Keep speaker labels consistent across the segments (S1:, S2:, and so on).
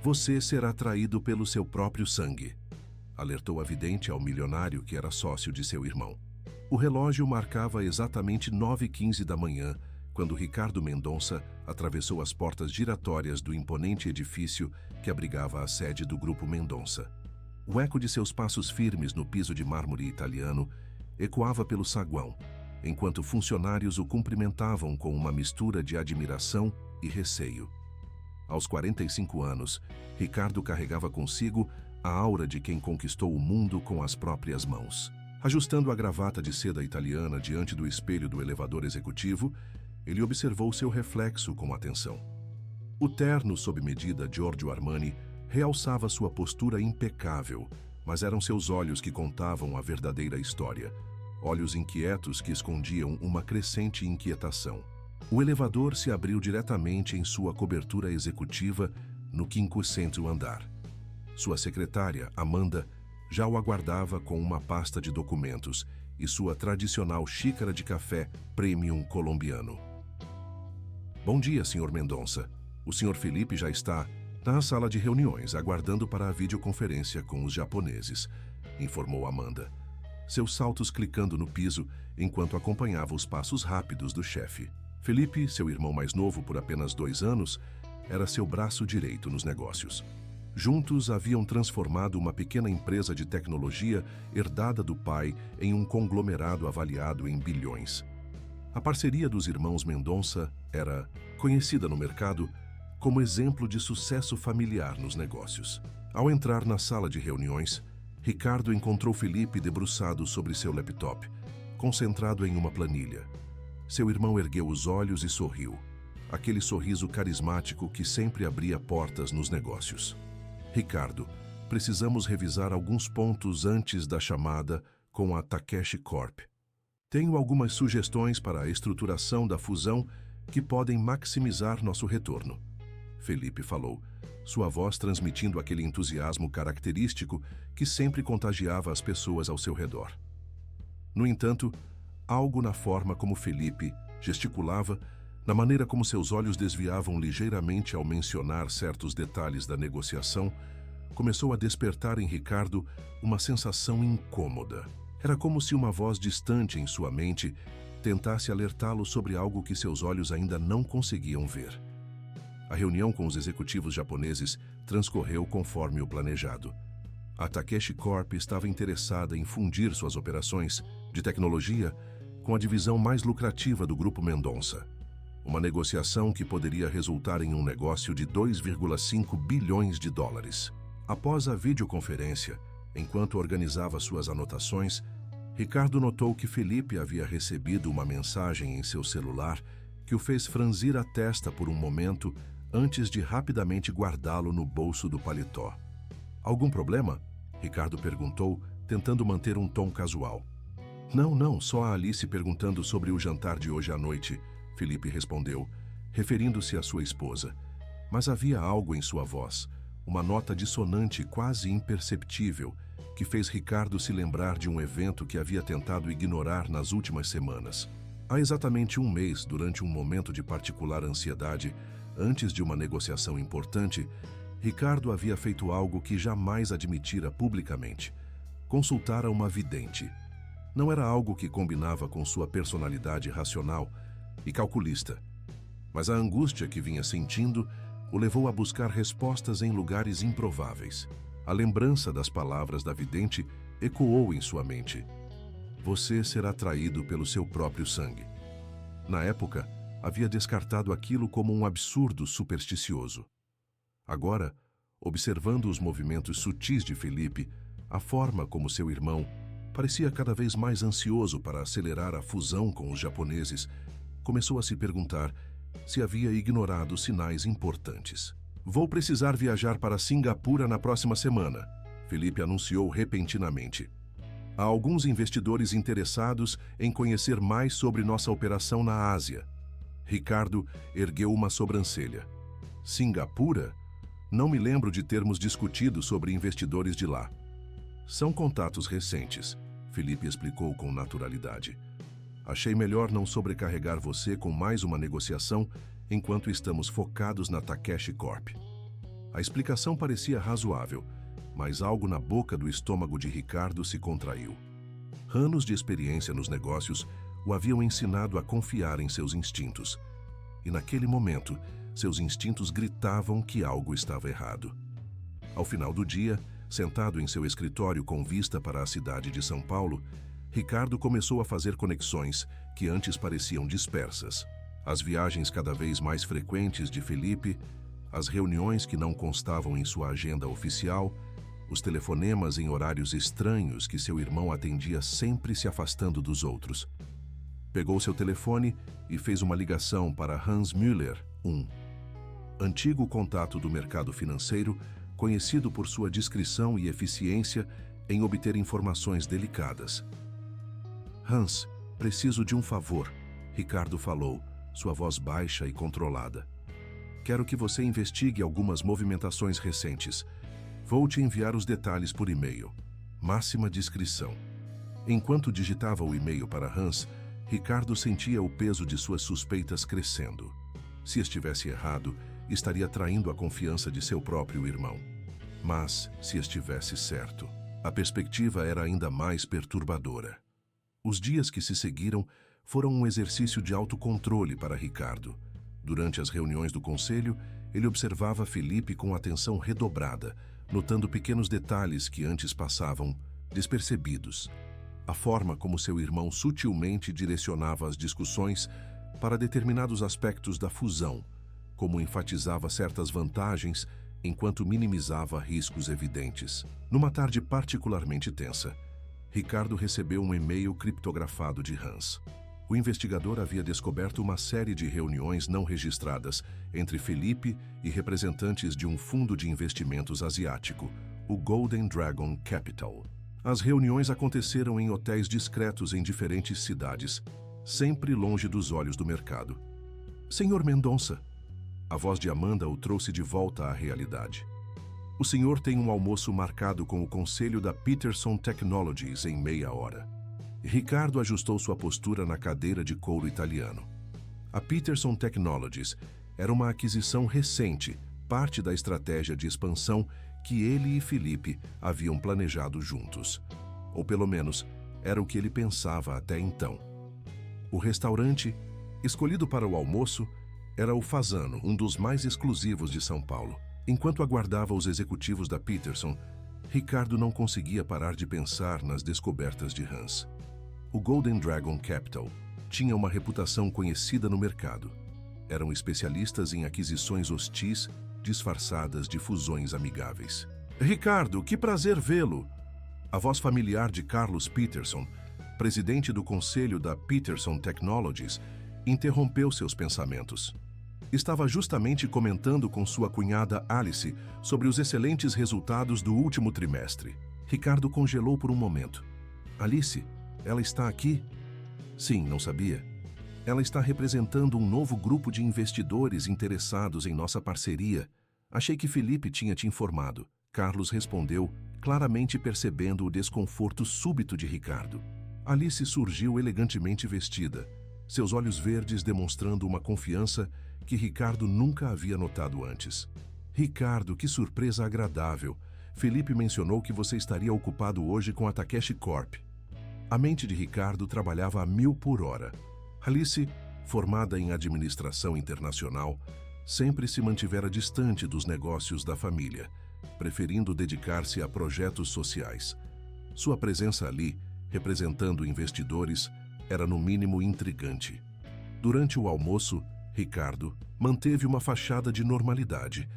S1: Você será traído pelo seu próprio sangue, alertou a vidente ao milionário que era sócio de seu irmão. O relógio marcava exatamente 9h15 da manhã, quando Ricardo Mendonça atravessou as portas giratórias do imponente edifício que abrigava a sede do Grupo Mendonça. O eco de seus passos firmes no piso de mármore italiano ecoava pelo saguão, enquanto funcionários o cumprimentavam com uma mistura de admiração e receio. Aos 45 anos, Ricardo carregava consigo a aura de quem conquistou o mundo com as próprias mãos. Ajustando a gravata de seda italiana diante do espelho do elevador executivo, ele observou seu reflexo com atenção. O terno sob medida Giorgio Armani realçava sua postura impecável, mas eram seus olhos que contavam a verdadeira história. Olhos inquietos que escondiam uma crescente inquietação. O elevador se abriu diretamente em sua cobertura executiva no 50º andar. Sua secretária, Amanda, já o aguardava com uma pasta de documentos e sua tradicional xícara de café premium colombiano. Bom dia, Sr. Mendonça. O Sr. Felipe já está na sala de reuniões, aguardando para a videoconferência com os japoneses, informou Amanda, seus saltos clicando no piso enquanto acompanhava os passos rápidos do chefe. Felipe, seu irmão mais novo por apenas 2 anos, era seu braço direito nos negócios. Juntos haviam transformado uma pequena empresa de tecnologia herdada do pai em um conglomerado avaliado em bilhões. A parceria dos irmãos Mendonça era conhecida no mercado como exemplo de sucesso familiar nos negócios. Ao entrar na sala de reuniões, Ricardo encontrou Felipe debruçado sobre seu laptop, concentrado em uma planilha. Seu irmão ergueu os olhos e sorriu, aquele sorriso carismático que sempre abria portas nos negócios. Ricardo, precisamos revisar alguns pontos antes da chamada com a Takeshi Corp. Tenho algumas sugestões para a estruturação da fusão que podem maximizar nosso retorno. Felipe falou, sua voz transmitindo aquele entusiasmo característico que sempre contagiava as pessoas ao seu redor. No entanto, algo na forma como Felipe gesticulava, na maneira como seus olhos desviavam ligeiramente ao mencionar certos detalhes da negociação, começou a despertar em Ricardo uma sensação incômoda. Era como se uma voz distante em sua mente tentasse alertá-lo sobre algo que seus olhos ainda não conseguiam ver. A reunião com os executivos japoneses transcorreu conforme o planejado. A Takeshi Corp estava interessada em fundir suas operações de tecnologia com a divisão mais lucrativa do Grupo Mendonça. Uma negociação que poderia resultar em um negócio de 2,5 bilhões de dólares. Após a videoconferência, enquanto organizava suas anotações, Ricardo notou que Felipe havia recebido uma mensagem em seu celular que o fez franzir a testa por um momento antes de rapidamente guardá-lo no bolso do paletó. Algum problema? Ricardo perguntou, tentando manter um tom casual. Não, só a Alice perguntando sobre o jantar de hoje à noite, Felipe respondeu, referindo-se à sua esposa. Mas havia algo em sua voz, uma nota dissonante quase imperceptível, que fez Ricardo se lembrar de um evento que havia tentado ignorar nas últimas semanas. Há exatamente 1 mês, durante um momento de particular ansiedade, antes de uma negociação importante, Ricardo havia feito algo que jamais admitira publicamente. Consultara uma vidente. Não era algo que combinava com sua personalidade racional e calculista, mas a angústia que vinha sentindo o levou a buscar respostas em lugares improváveis. A lembrança das palavras da vidente ecoou em sua mente. Você será traído pelo seu próprio sangue. Na época, havia descartado aquilo como um absurdo supersticioso. Agora, observando os movimentos sutis de Felipe, a forma como seu irmão parecia cada vez mais ansioso para acelerar a fusão com os japoneses, começou a se perguntar se havia ignorado sinais importantes. Vou precisar viajar para Singapura na próxima semana, Felipe anunciou repentinamente. Há alguns investidores interessados em conhecer mais sobre nossa operação na Ásia. Ricardo ergueu uma sobrancelha. Singapura? Não me lembro de termos discutido sobre investidores de lá. São contatos recentes, Felipe explicou com naturalidade. Achei melhor não sobrecarregar você com mais uma negociação enquanto estamos focados na Takeshi Corp. A explicação parecia razoável, mas algo na boca do estômago de Ricardo se contraiu. Anos de experiência nos negócios o haviam ensinado a confiar em seus instintos. E naquele momento, seus instintos gritavam que algo estava errado. Ao final do dia, sentado em seu escritório com vista para a cidade de São Paulo, Ricardo começou a fazer conexões que antes pareciam dispersas. As viagens cada vez mais frequentes de Felipe, as reuniões que não constavam em sua agenda oficial, os telefonemas em horários estranhos que seu irmão atendia sempre se afastando dos outros. Pegou seu telefone e fez uma ligação para Hans Müller, antigo contato do mercado financeiro, conhecido por sua discrição e eficiência em obter informações delicadas. Hans, preciso de um favor, Ricardo falou, sua voz baixa e controlada. Quero que você investigue algumas movimentações recentes. Vou te enviar os detalhes por e-mail. Máxima discrição. Enquanto digitava o e-mail para Hans, Ricardo sentia o peso de suas suspeitas crescendo. Se estivesse errado, estaria traindo a confiança de seu próprio irmão. Mas, se estivesse certo, a perspectiva era ainda mais perturbadora. Os dias que se seguiram foram um exercício de autocontrole para Ricardo. Durante as reuniões do conselho, ele observava Felipe com atenção redobrada, notando pequenos detalhes que antes passavam despercebidos. A forma como seu irmão sutilmente direcionava as discussões para determinados aspectos da fusão, como enfatizava certas vantagens enquanto minimizava riscos evidentes. Numa tarde particularmente tensa, Ricardo recebeu um e-mail criptografado de Hans. O investigador havia descoberto uma série de reuniões não registradas entre Felipe e representantes de um fundo de investimentos asiático, o Golden Dragon Capital. As reuniões aconteceram em hotéis discretos em diferentes cidades, sempre longe dos olhos do mercado. Senhor Mendonça, a voz de Amanda o trouxe de volta à realidade. O senhor tem um almoço marcado com o conselho da Peterson Technologies em meia hora. Ricardo ajustou sua postura na cadeira de couro italiano. A Peterson Technologies era uma aquisição recente, parte da estratégia de expansão que ele e Felipe haviam planejado juntos. Ou pelo menos, era o que ele pensava até então. O restaurante, escolhido para o almoço, era o Fasano, um dos mais exclusivos de São Paulo. Enquanto aguardava os executivos da Peterson, Ricardo não conseguia parar de pensar nas descobertas de Hans. O Golden Dragon Capital tinha uma reputação conhecida no mercado. Eram especialistas em aquisições hostis disfarçadas de fusões amigáveis. Ricardo, que prazer vê-lo! A voz familiar de Carlos Peterson, presidente do conselho da Peterson Technologies, interrompeu seus pensamentos. Estava justamente comentando com sua cunhada Alice sobre os excelentes resultados do último trimestre. Ricardo congelou por um momento. Alice, ela está aqui? Sim, não sabia. Ela está representando um novo grupo de investidores interessados em nossa parceria. Achei que Felipe tinha te informado. Carlos respondeu, claramente percebendo o desconforto súbito de Ricardo. Alice surgiu elegantemente vestida, seus olhos verdes demonstrando uma confiança que Ricardo nunca havia notado antes. Ricardo, que surpresa agradável. Felipe mencionou que você estaria ocupado hoje com a Takeshi Corp. A mente de Ricardo trabalhava a 1000 por hora. Alice, formada em administração internacional, sempre se mantivera distante dos negócios da família, preferindo dedicar-se a projetos sociais. Sua presença ali, representando investidores, era no mínimo intrigante. Durante o almoço, Ricardo manteve uma fachada de normalidade,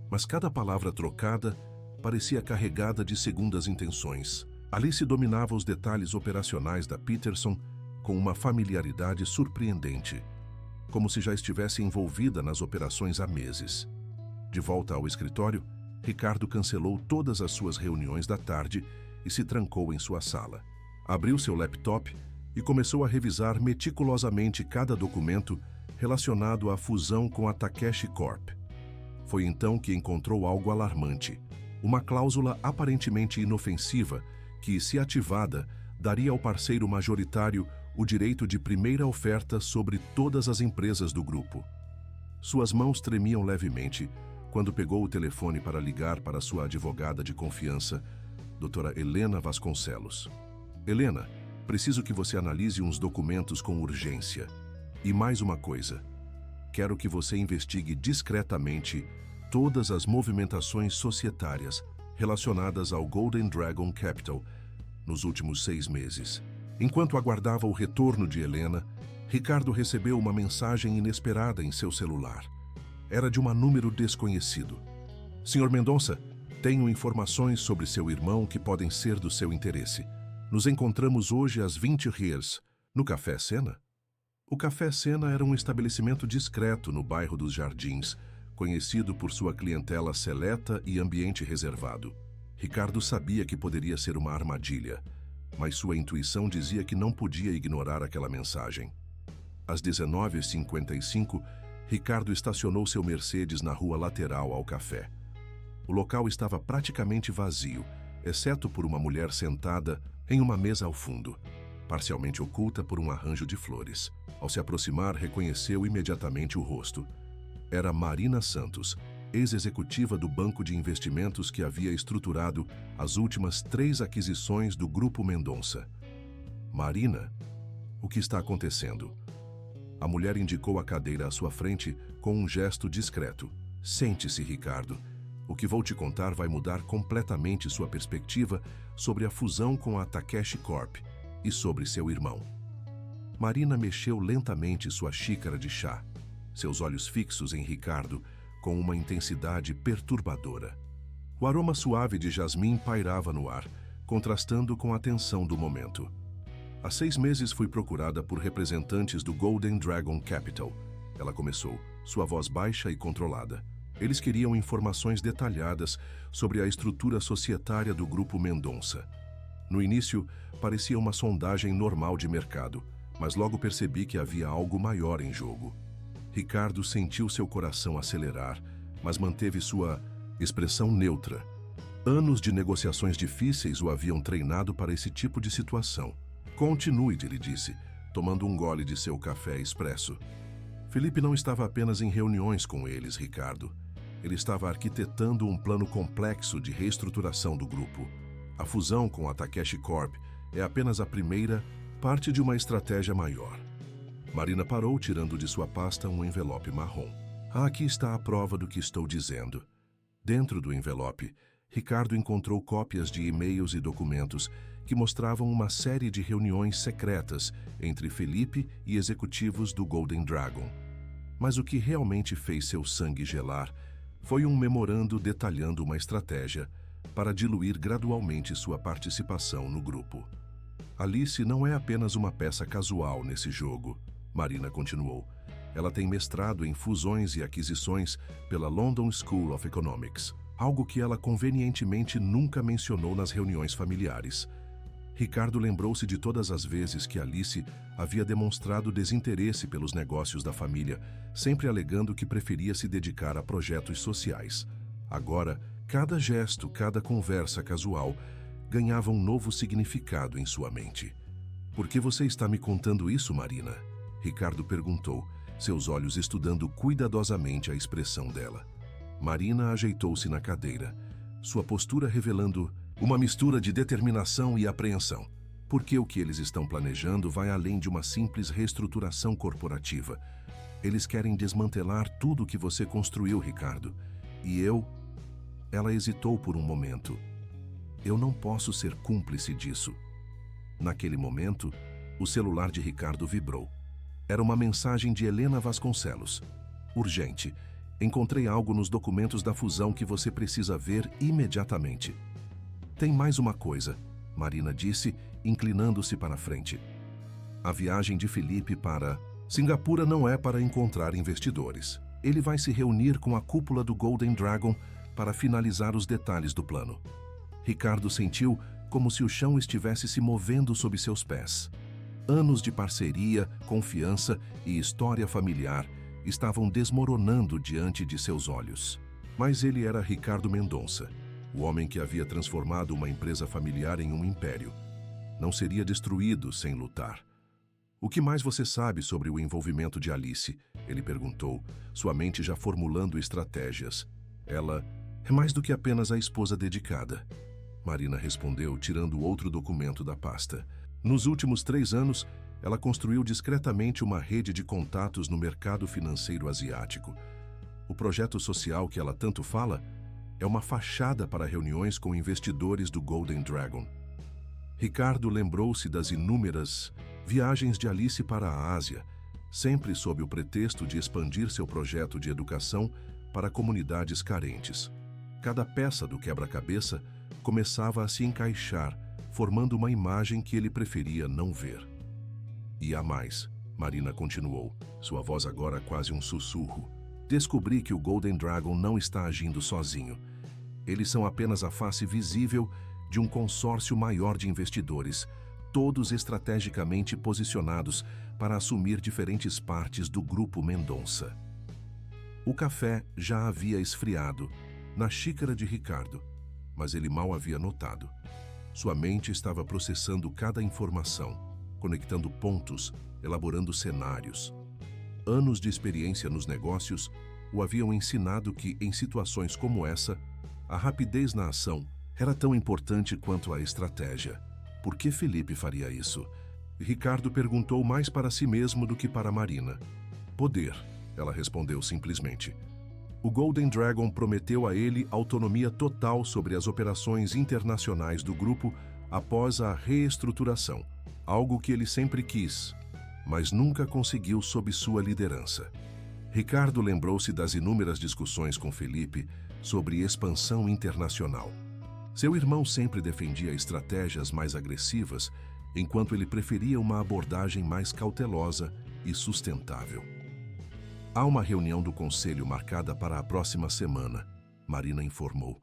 S1: mas cada palavra trocada parecia carregada de segundas intenções. Alice dominava os detalhes operacionais da Peterson com uma familiaridade surpreendente, como se já estivesse envolvida nas operações há meses. De volta ao escritório, Ricardo cancelou todas as suas reuniões da tarde e se trancou em sua sala. Abriu seu laptop e começou a revisar meticulosamente cada documento relacionado à fusão com a Takeshi Corp. Foi então que encontrou algo alarmante, uma cláusula aparentemente inofensiva que, se ativada, daria ao parceiro majoritário o direito de primeira oferta sobre todas as empresas do grupo. Suas mãos tremiam levemente quando pegou o telefone para ligar para sua advogada de confiança, doutora Helena Vasconcelos. Helena, preciso que você analise uns documentos com urgência. E mais uma coisa. Quero que você investigue discretamente todas as movimentações societárias relacionadas ao Golden Dragon Capital nos últimos 6 meses. Enquanto aguardava o retorno de Helena, Ricardo recebeu uma mensagem inesperada em seu celular. Era de um número desconhecido. Senhor Mendonça, tenho informações sobre seu irmão que podem ser do seu interesse. Nos encontramos hoje às 20 Riers, no Café Sena. O Café Sena era um estabelecimento discreto no bairro dos Jardins, conhecido por sua clientela seleta e ambiente reservado. Ricardo sabia que poderia ser uma armadilha, mas sua intuição dizia que não podia ignorar aquela mensagem. Às 19h55, Ricardo estacionou seu Mercedes na rua lateral ao café. O local estava praticamente vazio, exceto por uma mulher sentada em uma mesa ao fundo, parcialmente oculta por um arranjo de flores. Ao se aproximar, reconheceu imediatamente o rosto. Era Marina Santos, ex-executiva do banco de investimentos que havia estruturado as últimas 3 aquisições do Grupo Mendonça. Marina, o que está acontecendo? A mulher indicou a cadeira à sua frente com um gesto discreto. Sente-se, Ricardo. O que vou te contar vai mudar completamente sua perspectiva sobre a fusão com a Takeshi Corp e sobre seu irmão. Marina mexeu lentamente sua xícara de chá, seus olhos fixos em Ricardo com uma intensidade perturbadora. O aroma suave de jasmim pairava no ar, contrastando com a tensão do momento. Há 6 meses fui procurada por representantes do Golden Dragon Capital. Ela começou, sua voz baixa e controlada. Eles queriam informações detalhadas sobre a estrutura societária do Grupo Mendonça. No início, parecia uma sondagem normal de mercado, mas logo percebi que havia algo maior em jogo. Ricardo sentiu seu coração acelerar, mas manteve sua expressão neutra. Anos de negociações difíceis o haviam treinado para esse tipo de situação. Continue, ele disse, tomando um gole de seu café expresso. Felipe não estava apenas em reuniões com eles, Ricardo. Ele estava arquitetando um plano complexo de reestruturação do grupo. A fusão com a Takeshi Corp é apenas a primeira parte de uma estratégia maior. Marina parou, tirando de sua pasta um envelope marrom. Aqui está a prova do que estou dizendo. Dentro do envelope, Ricardo encontrou cópias de e-mails e documentos que mostravam uma série de reuniões secretas entre Felipe e executivos do Golden Dragon. Mas o que realmente fez seu sangue gelar foi um memorando detalhando uma estratégia para diluir gradualmente sua participação no grupo. Alice não é apenas uma peça casual nesse jogo, Marina continuou. Ela tem mestrado em fusões e aquisições pela London School of Economics, algo que ela convenientemente nunca mencionou nas reuniões familiares. Ricardo lembrou-se de todas as vezes que Alice havia demonstrado desinteresse pelos negócios da família, sempre alegando que preferia se dedicar a projetos sociais. Agora, cada gesto, cada conversa casual ganhava um novo significado em sua mente. "Por que você está me contando isso, Marina?" Ricardo perguntou, seus olhos estudando cuidadosamente a expressão dela. Marina ajeitou-se na cadeira, sua postura revelando uma mistura de determinação e apreensão. Porque o que eles estão planejando vai além de uma simples reestruturação corporativa. Eles querem desmantelar tudo o que você construiu, Ricardo. E eu... Ela hesitou por um momento. Eu não posso ser cúmplice disso. Naquele momento, o celular de Ricardo vibrou. Era uma mensagem de Helena Vasconcelos. Urgente. Encontrei algo nos documentos da fusão que você precisa ver imediatamente. Tem mais uma coisa, Marina disse, inclinando-se para a frente. A viagem de Felipe para Singapura não é para encontrar investidores. Ele vai se reunir com a cúpula do Golden Dragon para finalizar os detalhes do plano. Ricardo sentiu como se o chão estivesse se movendo sob seus pés. Anos de parceria, confiança e história familiar estavam desmoronando diante de seus olhos. Mas ele era Ricardo Mendonça, o homem que havia transformado uma empresa familiar em um império. Não seria destruído sem lutar. "O que mais você sabe sobre o envolvimento de Alice?" ele perguntou, sua mente já formulando estratégias. Ela é mais do que apenas a esposa dedicada. Marina respondeu, tirando outro documento da pasta. Nos últimos 3 anos, ela construiu discretamente uma rede de contatos no mercado financeiro asiático. O projeto social que ela tanto fala é uma fachada para reuniões com investidores do Golden Dragon. Ricardo lembrou-se das inúmeras viagens de Alice para a Ásia, sempre sob o pretexto de expandir seu projeto de educação para comunidades carentes. Cada peça do quebra-cabeça começava a se encaixar, formando uma imagem que ele preferia não ver. E há mais, Marina continuou, sua voz agora quase um sussurro. Descobri que o Golden Dragon não está agindo sozinho. Eles são apenas a face visível de um consórcio maior de investidores, todos estrategicamente posicionados para assumir diferentes partes do Grupo Mendonça. O café já havia esfriado na xícara de Ricardo, mas ele mal havia notado. Sua mente estava processando cada informação, conectando pontos, elaborando cenários. Anos de experiência nos negócios o haviam ensinado que, em situações como essa, a rapidez na ação era tão importante quanto a estratégia. Por que Felipe faria isso? Ricardo perguntou mais para si mesmo do que para Marina. Poder, ela respondeu simplesmente. O Golden Dragon prometeu a ele autonomia total sobre as operações internacionais do grupo após a reestruturação, algo que ele sempre quis, mas nunca conseguiu sob sua liderança. Ricardo lembrou-se das inúmeras discussões com Felipe sobre expansão internacional. Seu irmão sempre defendia estratégias mais agressivas, enquanto ele preferia uma abordagem mais cautelosa e sustentável. Há uma reunião do conselho marcada para a próxima semana, Marina informou.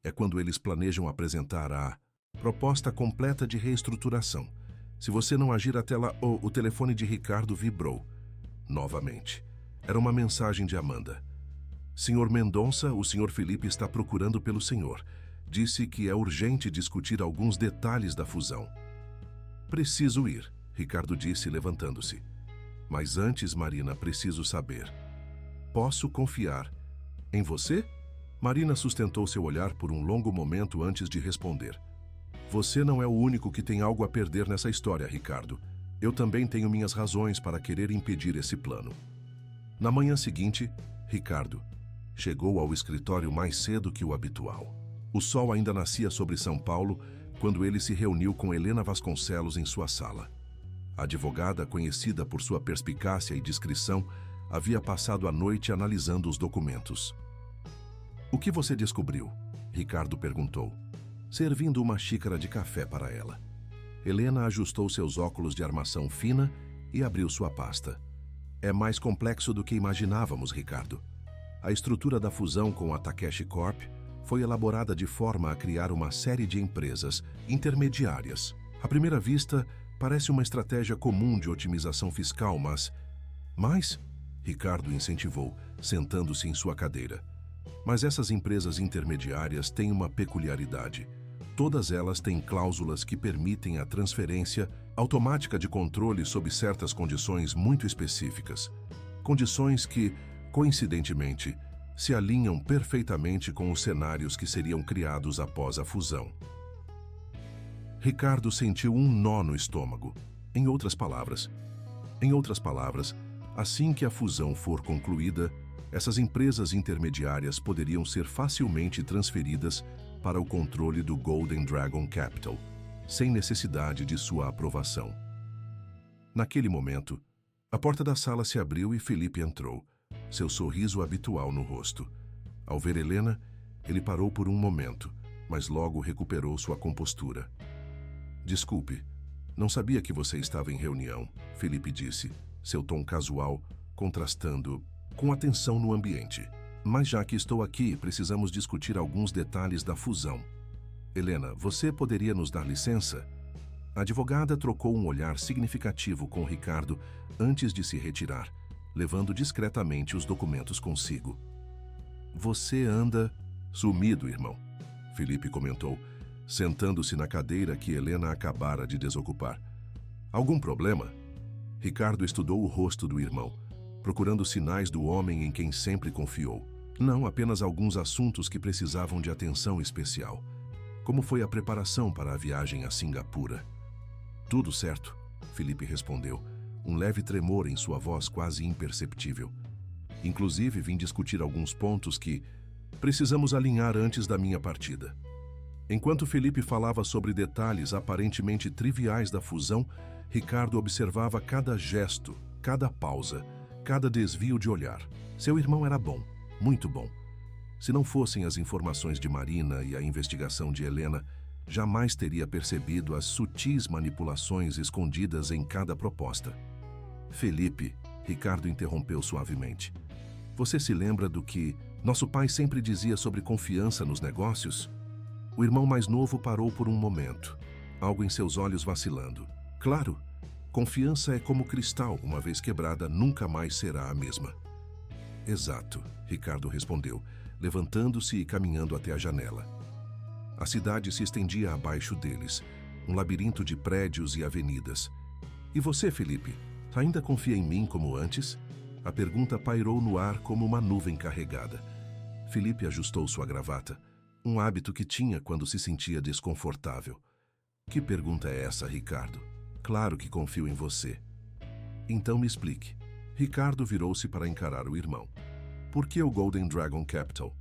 S1: É quando eles planejam apresentar a proposta completa de reestruturação. Se você não agir até lá... O telefone de Ricardo vibrou. Novamente. Era uma mensagem de Amanda. Senhor Mendonça, o senhor Felipe está procurando pelo senhor. Disse que é urgente discutir alguns detalhes da fusão. Preciso ir, Ricardo disse, levantando-se. Mas antes, Marina, preciso saber. Posso confiar em você? Marina sustentou seu olhar por um longo momento antes de responder. Você não é o único que tem algo a perder nessa história, Ricardo. Eu também tenho minhas razões para querer impedir esse plano. Na manhã seguinte, Ricardo chegou ao escritório mais cedo que o habitual. O sol ainda nascia sobre São Paulo quando ele se reuniu com Helena Vasconcelos em sua sala. A advogada, conhecida por sua perspicácia e discrição, havia passado a noite analisando os documentos. O que você descobriu? Ricardo perguntou, servindo uma xícara de café para ela. Helena ajustou seus óculos de armação fina e abriu sua pasta. É mais complexo do que imaginávamos, Ricardo. A estrutura da fusão com a Takeshi Corp foi elaborada de forma a criar uma série de empresas intermediárias. À primeira vista, parece uma estratégia comum de otimização fiscal, mas... Ricardo incentivou, sentando-se em sua cadeira. Mas essas empresas intermediárias têm uma peculiaridade. Todas elas têm cláusulas que permitem a transferência automática de controle sob certas condições muito específicas. Condições que, coincidentemente, se alinham perfeitamente com os cenários que seriam criados após a fusão. Ricardo sentiu um nó no estômago. Em outras palavras, assim que a fusão for concluída, essas empresas intermediárias poderiam ser facilmente transferidas para o controle do Golden Dragon Capital, sem necessidade de sua aprovação. Naquele momento, a porta da sala se abriu e Felipe entrou, seu sorriso habitual no rosto. Ao ver Helena, ele parou por um momento, mas logo recuperou sua compostura. Desculpe, não sabia que você estava em reunião, Felipe disse, seu tom casual contrastando com a tensão no ambiente. Mas já que estou aqui, precisamos discutir alguns detalhes da fusão. Helena, você poderia nos dar licença? A advogada trocou um olhar significativo com Ricardo antes de se retirar, levando discretamente os documentos consigo. Você anda sumido, irmão, Felipe comentou, sentando-se na cadeira que Helena acabara de desocupar. Algum problema? Ricardo estudou o rosto do irmão, procurando sinais do homem em quem sempre confiou. Não, apenas alguns assuntos que precisavam de atenção especial. Como foi a preparação para a viagem a Singapura? Tudo certo, Felipe respondeu, um leve tremor em sua voz quase imperceptível. Inclusive, vim discutir alguns pontos que precisamos alinhar antes da minha partida. Enquanto Felipe falava sobre detalhes aparentemente triviais da fusão, Ricardo observava cada gesto, cada pausa, cada desvio de olhar. Seu irmão era bom, muito bom. Se não fossem as informações de Marina e a investigação de Helena, jamais teria percebido as sutis manipulações escondidas em cada proposta. Felipe, Ricardo interrompeu suavemente. Você se lembra do que nosso pai sempre dizia sobre confiança nos negócios? O irmão mais novo parou por um momento, algo em seus olhos vacilando. Claro, confiança é como cristal, uma vez quebrada, nunca mais será a mesma. Exato, Ricardo respondeu, levantando-se e caminhando até a janela. A cidade se estendia abaixo deles, um labirinto de prédios e avenidas. E você, Felipe, ainda confia em mim como antes? A pergunta pairou no ar como uma nuvem carregada. Felipe ajustou sua gravata, um hábito que tinha quando se sentia desconfortável. Que pergunta é essa, Ricardo? Claro que confio em você. Então me explique. Ricardo virou-se para encarar o irmão. Por que o Golden Dragon Capital?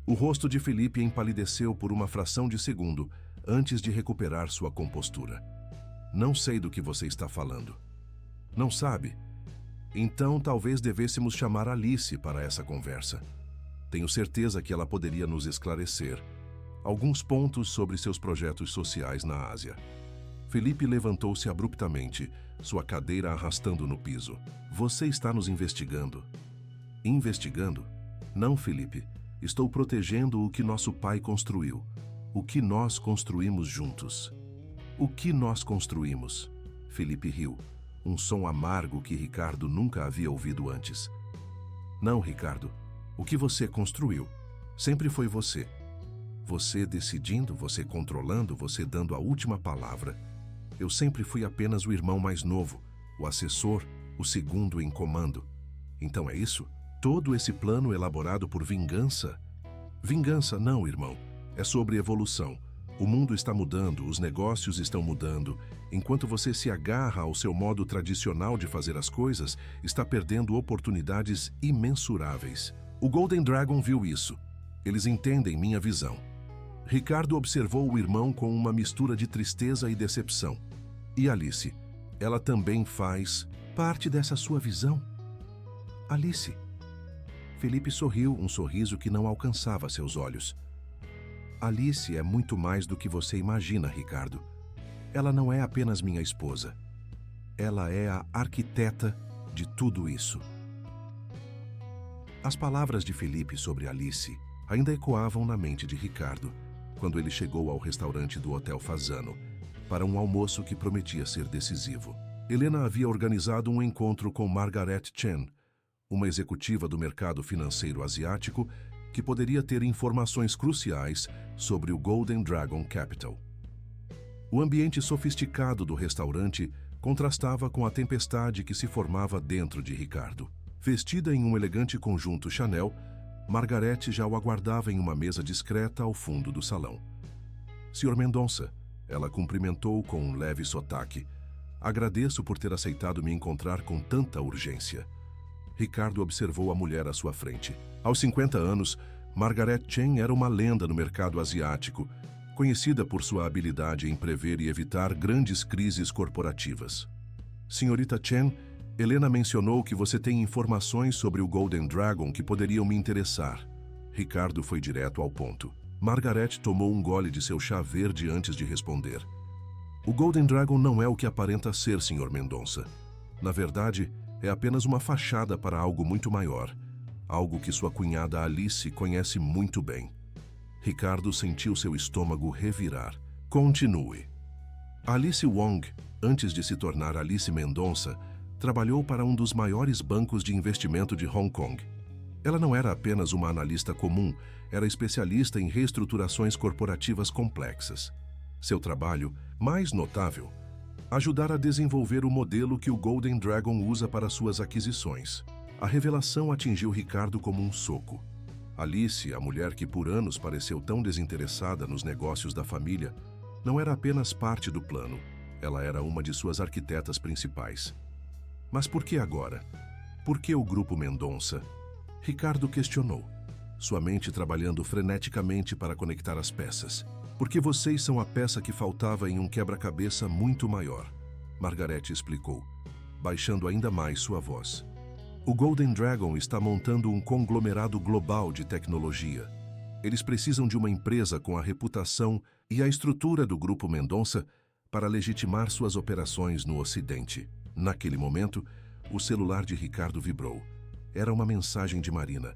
S1: O rosto de Felipe empalideceu por uma fração de segundo antes de recuperar sua compostura. Não sei do que você está falando. Não sabe? Então talvez devêssemos chamar Alice para essa conversa. Tenho certeza que ela poderia nos esclarecer alguns pontos sobre seus projetos sociais na Ásia. Felipe levantou-se abruptamente, sua cadeira arrastando no piso. Você está nos investigando. Investigando? Não, Felipe. Estou protegendo o que nosso pai construiu. O que nós construímos juntos. O que nós construímos? Felipe riu. Um som amargo que Ricardo nunca havia ouvido antes. Não, Ricardo. O que você construiu sempre foi você. Você decidindo, você controlando, você dando a última palavra. Eu sempre fui apenas o irmão mais novo, o assessor, o segundo em comando. Então é isso? Todo esse plano elaborado por vingança? Vingança não, irmão. É sobre evolução. O mundo está mudando, os negócios estão mudando. Enquanto você se agarra ao seu modo tradicional de fazer as coisas, está perdendo oportunidades imensuráveis. O Golden Dragon viu isso. Eles entendem minha visão. Ricardo observou o irmão com uma mistura de tristeza e decepção. E Alice? Ela também faz parte dessa sua visão? Alice? Felipe sorriu, um sorriso que não alcançava seus olhos. Alice é muito mais do que você imagina, Ricardo. Ela não é apenas minha esposa. Ela é a arquiteta de tudo isso. As palavras de Felipe sobre Alice ainda ecoavam na mente de Ricardo, quando ele chegou ao restaurante do Hotel Fasano, para um almoço que prometia ser decisivo. Helena havia organizado um encontro com Margaret Chen, uma executiva do mercado financeiro asiático que poderia ter informações cruciais sobre o Golden Dragon Capital. O ambiente sofisticado do restaurante contrastava com a tempestade que se formava dentro de Ricardo. Vestida em um elegante conjunto Chanel, Margaret já o aguardava em uma mesa discreta ao fundo do salão. Sr. Mendonça, ela cumprimentou com um leve sotaque. Agradeço por ter aceitado me encontrar com tanta urgência. Ricardo observou a mulher à sua frente. Aos 50 anos, Margaret Chen era uma lenda no mercado asiático, conhecida por sua habilidade em prever e evitar grandes crises corporativas. Senhorita Chen, Helena mencionou que você tem informações sobre o Golden Dragon que poderiam me interessar. Ricardo foi direto ao ponto. Margaret tomou um gole de seu chá verde antes de responder. O Golden Dragon não é o que aparenta ser, Sr. Mendonça. Na verdade, é apenas uma fachada para algo muito maior, algo que sua cunhada Alice conhece muito bem. Ricardo sentiu seu estômago revirar. Continue. Alice Wong, antes de se tornar Alice Mendonça, trabalhou para um dos maiores bancos de investimento de Hong Kong. Ela não era apenas uma analista comum, era especialista em reestruturações corporativas complexas. Seu trabalho, mais notável, ajudar a desenvolver o modelo que o Golden Dragon usa para suas aquisições. A revelação atingiu Ricardo como um soco. Alice, a mulher que por anos pareceu tão desinteressada nos negócios da família, não era apenas parte do plano, ela era uma de suas arquitetas principais. Mas por que agora? Por que o Grupo Mendonça? Ricardo questionou, sua mente trabalhando freneticamente para conectar as peças. Porque vocês são a peça que faltava em um quebra-cabeça muito maior, Margarete explicou, baixando ainda mais sua voz. O Golden Dragon está montando um conglomerado global de tecnologia. Eles precisam de uma empresa com a reputação e a estrutura do Grupo Mendonça para legitimar suas operações no Ocidente. Naquele momento, o celular de Ricardo vibrou. Era uma mensagem de Marina.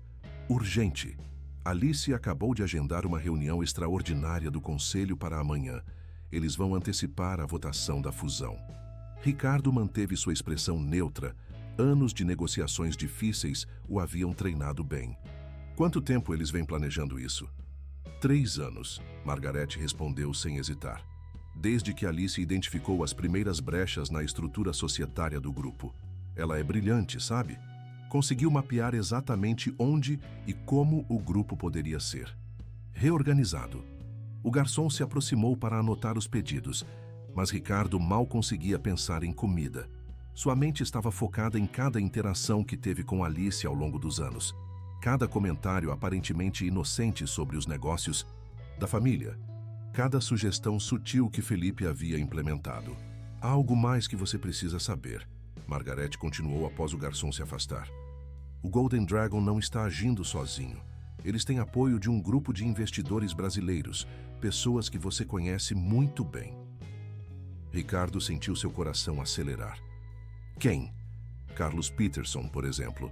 S1: Urgente. Alice acabou de agendar uma reunião extraordinária do Conselho para amanhã. Eles vão antecipar a votação da fusão. Ricardo manteve sua expressão neutra. Anos de negociações difíceis o haviam treinado bem. Quanto tempo eles vêm planejando isso? 3 anos, Margarete respondeu sem hesitar. Desde que Alice identificou as primeiras brechas na estrutura societária do grupo. Ela é brilhante, sabe? Conseguiu mapear exatamente onde e como o grupo poderia ser. Reorganizado. O garçom se aproximou para anotar os pedidos, mas Ricardo mal conseguia pensar em comida. Sua mente estava focada em cada interação que teve com Alice ao longo dos anos. Cada comentário aparentemente inocente sobre os negócios da família. Cada sugestão sutil que Felipe havia implementado. Há algo mais que você precisa saber. Margarete continuou após o garçom se afastar. O Golden Dragon não está agindo sozinho. Eles têm apoio de um grupo de investidores brasileiros, pessoas que você conhece muito bem. Ricardo sentiu seu coração acelerar. Quem? Carlos Peterson, por exemplo.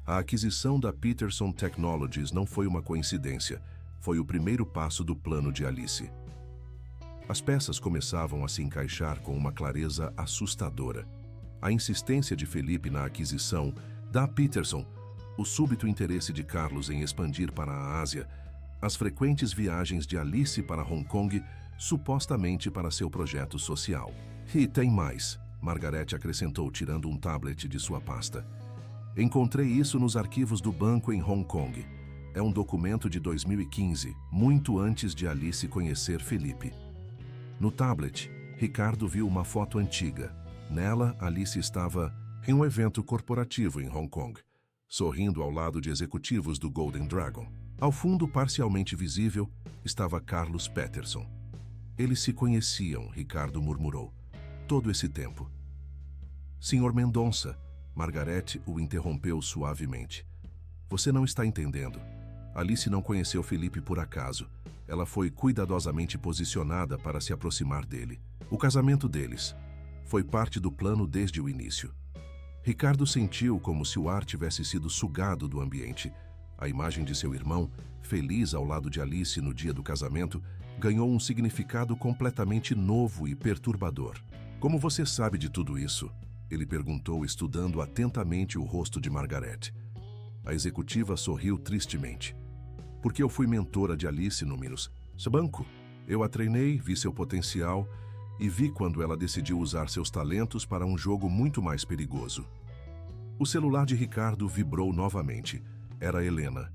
S1: A aquisição da Peterson Technologies não foi uma coincidência, foi o primeiro passo do plano de Alice. As peças começavam a se encaixar com uma clareza assustadora. A insistência de Felipe na aquisição da Peterson, o súbito interesse de Carlos em expandir para a Ásia, as frequentes viagens de Alice para Hong Kong, supostamente para seu projeto social. E tem mais, Margarete acrescentou tirando um tablet de sua pasta. Encontrei isso nos arquivos do banco em Hong Kong. É um documento de 2015, muito antes de Alice conhecer Felipe. No tablet, Ricardo viu uma foto antiga. Nela, Alice estava em um evento corporativo em Hong Kong, sorrindo ao lado de executivos do Golden Dragon. Ao fundo, parcialmente visível, estava Carlos Peterson. Eles se conheciam, Ricardo murmurou, todo esse tempo. Senhor Mendonça, Margarete o interrompeu suavemente. Você não está entendendo. Alice não conheceu Felipe por acaso. Ela foi cuidadosamente posicionada para se aproximar dele. O casamento deles foi parte do plano desde o início. Ricardo sentiu como se o ar tivesse sido sugado do ambiente. A imagem de seu irmão, feliz ao lado de Alice no dia do casamento, ganhou um significado completamente novo e perturbador. Como você sabe de tudo isso? Ele perguntou, estudando atentamente o rosto de Margarete. A executiva sorriu tristemente. Porque eu fui mentora de Alice no seu banco. Eu a treinei, vi seu potencial e vi quando ela decidiu usar seus talentos para um jogo muito mais perigoso. O celular de Ricardo vibrou novamente. Era Helena.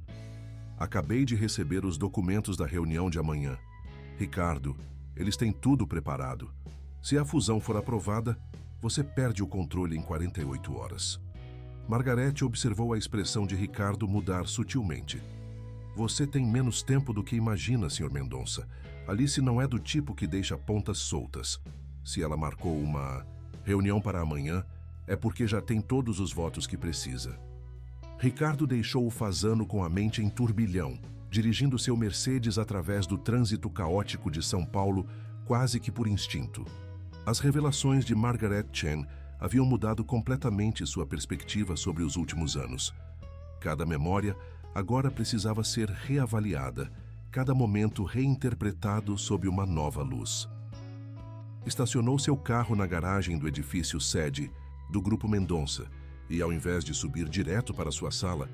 S1: Acabei de receber os documentos da reunião de amanhã. Ricardo, eles têm tudo preparado. Se a fusão for aprovada, você perde o controle em 48 horas. Margarete observou a expressão de Ricardo mudar sutilmente. Você tem menos tempo do que imagina, Sr. Mendonça. Alice não é do tipo que deixa pontas soltas. Se ela marcou uma reunião para amanhã, é porque já tem todos os votos que precisa. Ricardo deixou o fazano com a mente em turbilhão, dirigindo seu Mercedes através do trânsito caótico de São Paulo, quase que por instinto. As revelações de Margaret Chen haviam mudado completamente sua perspectiva sobre os últimos anos. Cada memória agora precisava ser reavaliada, cada momento reinterpretado sob uma nova luz. Estacionou seu carro na garagem do edifício sede do Grupo Mendonça e, ao invés de subir direto para sua sala,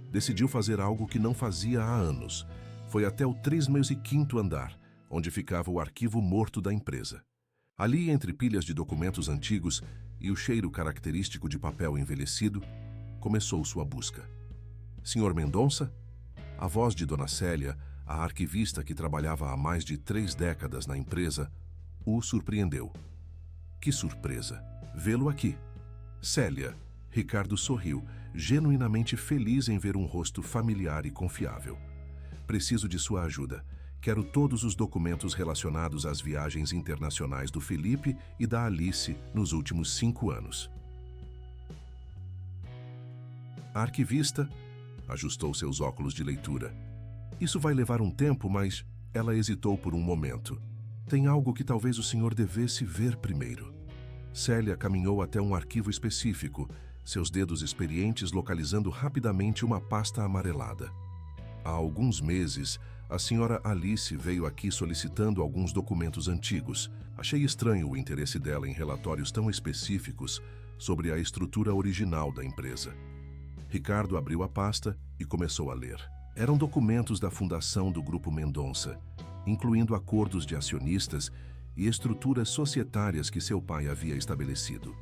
S1: decidiu fazer algo que não fazia há anos. Foi até o 35º andar, onde ficava o arquivo morto da empresa. Ali, entre pilhas de documentos antigos e o cheiro característico de papel envelhecido, começou sua busca. Senhor Mendonça? A voz de Dona Célia, a arquivista que trabalhava há mais de 3 décadas na empresa, o surpreendeu. Que surpresa! Vê-lo aqui. Célia. Ricardo sorriu, genuinamente feliz em ver um rosto familiar e confiável. Preciso de sua ajuda. Quero todos os documentos relacionados às viagens internacionais do Felipe e da Alice nos últimos 5 anos. A arquivista ajustou seus óculos de leitura. Isso vai levar um tempo, mas ela hesitou por um momento. Tem algo que talvez o senhor devesse ver primeiro. Célia caminhou até um arquivo específico, seus dedos experientes localizando rapidamente uma pasta amarelada. Há alguns meses, a senhora Alice veio aqui solicitando alguns documentos antigos. Achei estranho o interesse dela em relatórios tão específicos sobre a estrutura original da empresa. Ricardo abriu a pasta e começou a ler. Eram documentos da fundação do Grupo Mendonça, incluindo acordos de acionistas e estruturas societárias que seu pai havia estabelecido.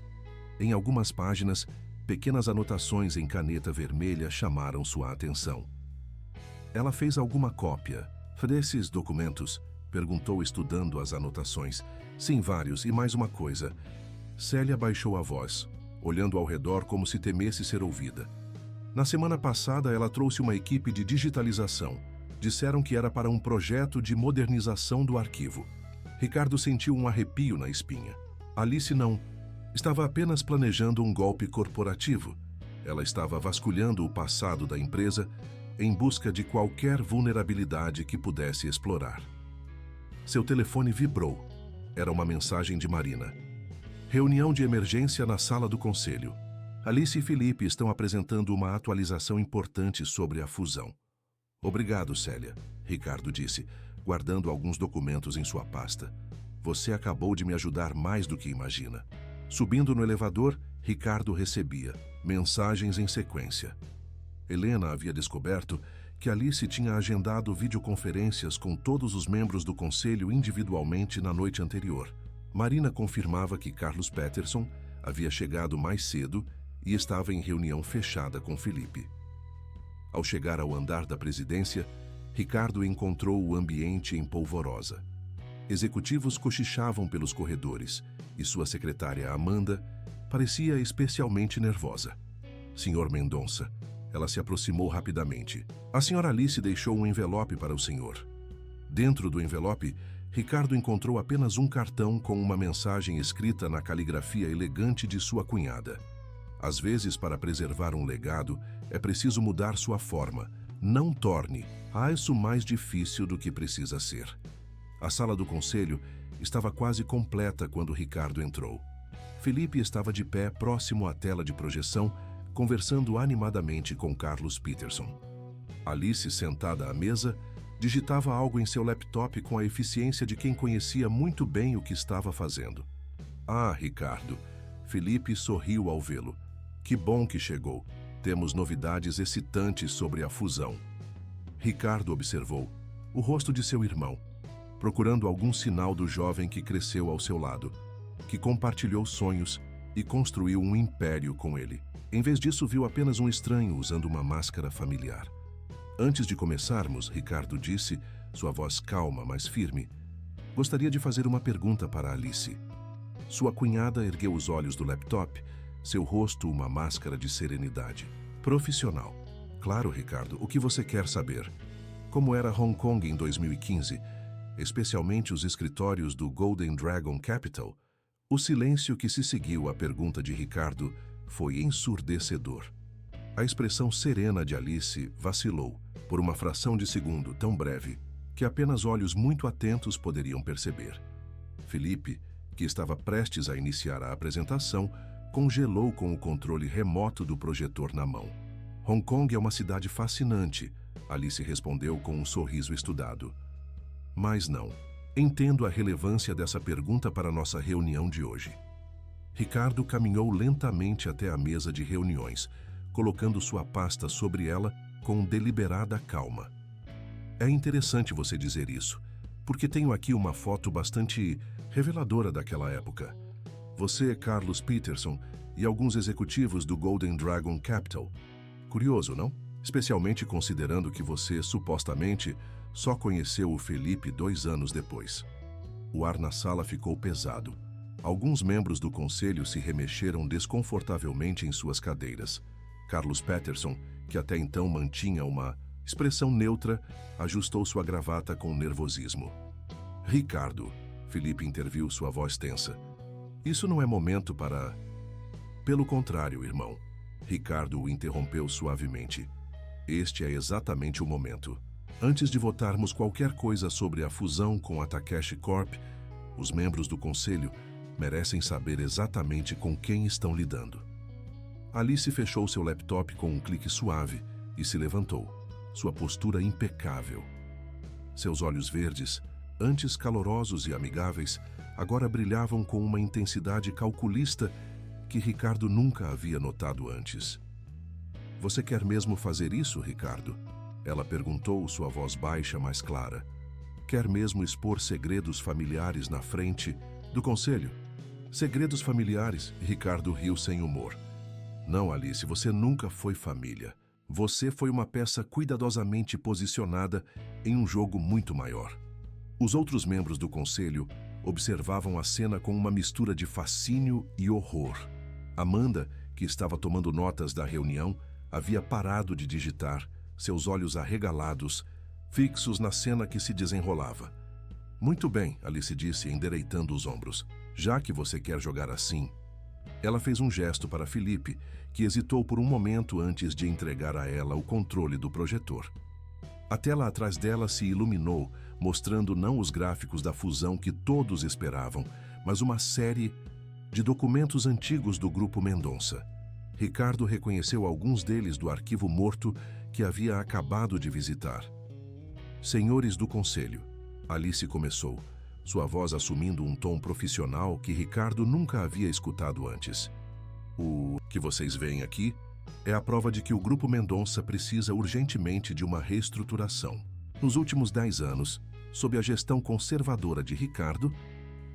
S1: Em algumas páginas, pequenas anotações em caneta vermelha chamaram sua atenção. Ela fez alguma cópia desses documentos? Perguntou estudando as anotações. Sim, vários, e mais uma coisa. Célia baixou a voz, olhando ao redor como se temesse ser ouvida. Na semana passada, ela trouxe uma equipe de digitalização. Disseram que era para um projeto de modernização do arquivo. Ricardo sentiu um arrepio na espinha. Alice não. Estava apenas planejando um golpe corporativo. Ela estava vasculhando o passado da empresa em busca de qualquer vulnerabilidade que pudesse explorar. Seu telefone vibrou. Era uma mensagem de Marina. Reunião de emergência na sala do conselho. Alice e Felipe estão apresentando uma atualização importante sobre a fusão. Obrigado, Célia, Ricardo disse, guardando alguns documentos em sua pasta. Você acabou de me ajudar mais do que imagina. Subindo no elevador, Ricardo recebia mensagens em sequência. Helena havia descoberto que Alice tinha agendado videoconferências com todos os membros do conselho individualmente na noite anterior. Marina confirmava que Carlos Peterson havia chegado mais cedo e estava em reunião fechada com Felipe. Ao chegar ao andar da presidência, Ricardo encontrou o ambiente em polvorosa. Executivos cochichavam pelos corredores e sua secretária Amanda parecia especialmente nervosa. Senhor Mendonça, ela se aproximou rapidamente. A senhora Alice deixou um envelope para o senhor. Dentro do envelope, Ricardo encontrou apenas um cartão com uma mensagem escrita na caligrafia elegante de sua cunhada. Às vezes, para preservar um legado, é preciso mudar sua forma. Não torne isso mais difícil do que precisa ser. A sala do conselho estava quase completa quando Ricardo entrou. Felipe estava de pé próximo à tela de projeção, conversando animadamente com Carlos Peterson. Alice, sentada à mesa, digitava algo em seu laptop com a eficiência de quem conhecia muito bem o que estava fazendo. Ah, Ricardo! Felipe sorriu ao vê-lo. Que bom que chegou. Temos novidades excitantes sobre a fusão. Ricardo observou o rosto de seu irmão, procurando algum sinal do jovem que cresceu ao seu lado, que compartilhou sonhos e construiu um império com ele. Em vez disso, viu apenas um estranho usando uma máscara familiar. Antes de começarmos, Ricardo disse, sua voz calma, mas firme, gostaria de fazer uma pergunta para Alice. Sua cunhada ergueu os olhos do laptop, seu rosto uma máscara de serenidade. Profissional. Claro, Ricardo, o que você quer saber? Como era Hong Kong em 2015, especialmente os escritórios do Golden Dragon Capital? O silêncio que se seguiu à pergunta de Ricardo foi ensurdecedor. A expressão serena de Alice vacilou, por uma fração de segundo tão breve, que apenas olhos muito atentos poderiam perceber. Felipe, que estava prestes a iniciar a apresentação, congelou com o controle remoto do projetor na mão. Hong Kong é uma cidade fascinante, Alice respondeu com um sorriso estudado. Mas não. Entendo a relevância dessa pergunta para nossa reunião de hoje. Ricardo caminhou lentamente até a mesa de reuniões, colocando sua pasta sobre ela com deliberada calma. É interessante você dizer isso, porque tenho aqui uma foto bastante reveladora daquela época. Você, Carlos Peterson e alguns executivos do Golden Dragon Capital. Curioso, não? especialmente considerando que você, supostamente, só conheceu o Felipe 2 anos depois. O ar na sala ficou pesado. Alguns membros do conselho se remexeram desconfortavelmente em suas cadeiras. Carlos Peterson, que até então mantinha uma expressão neutra, ajustou sua gravata com nervosismo. Ricardo, Felipe interviu, sua voz tensa. Isso não é momento para... Pelo contrário, irmão. Ricardo o interrompeu suavemente. Este é exatamente o momento. Antes de votarmos qualquer coisa sobre a fusão com a Takeshi Corp, os membros do conselho merecem saber exatamente com quem estão lidando. Alice fechou seu laptop com um clique suave e se levantou, sua postura impecável. Seus olhos verdes, antes calorosos e amigáveis, agora brilhavam com uma intensidade calculista que Ricardo nunca havia notado antes. Você quer mesmo fazer isso, Ricardo? Ela perguntou, sua voz baixa, mas clara. Quer mesmo expor segredos familiares na frente do conselho? Segredos familiares? Ricardo riu sem humor. Não, Alice, você nunca foi família. Você foi uma peça cuidadosamente posicionada em um jogo muito maior. Os outros membros do conselho observavam a cena com uma mistura de fascínio e horror. Amanda, que estava tomando notas da reunião, havia parado de digitar, seus olhos arregalados, fixos na cena que se desenrolava. Muito bem, Alice disse, endireitando os ombros. Já que você quer jogar assim... Ela fez um gesto para Felipe, que hesitou por um momento antes de entregar a ela o controle do projetor. A tela atrás dela se iluminou, mostrando não os gráficos da fusão que todos esperavam, mas uma série de documentos antigos do Grupo Mendonça. Ricardo reconheceu alguns deles do arquivo morto que havia acabado de visitar. Senhores do Conselho, Alice começou, sua voz assumindo um tom profissional que Ricardo nunca havia escutado antes. O que vocês veem aqui é a prova de que o Grupo Mendonça precisa urgentemente de uma reestruturação. Nos últimos 10 anos, sob a gestão conservadora de Ricardo,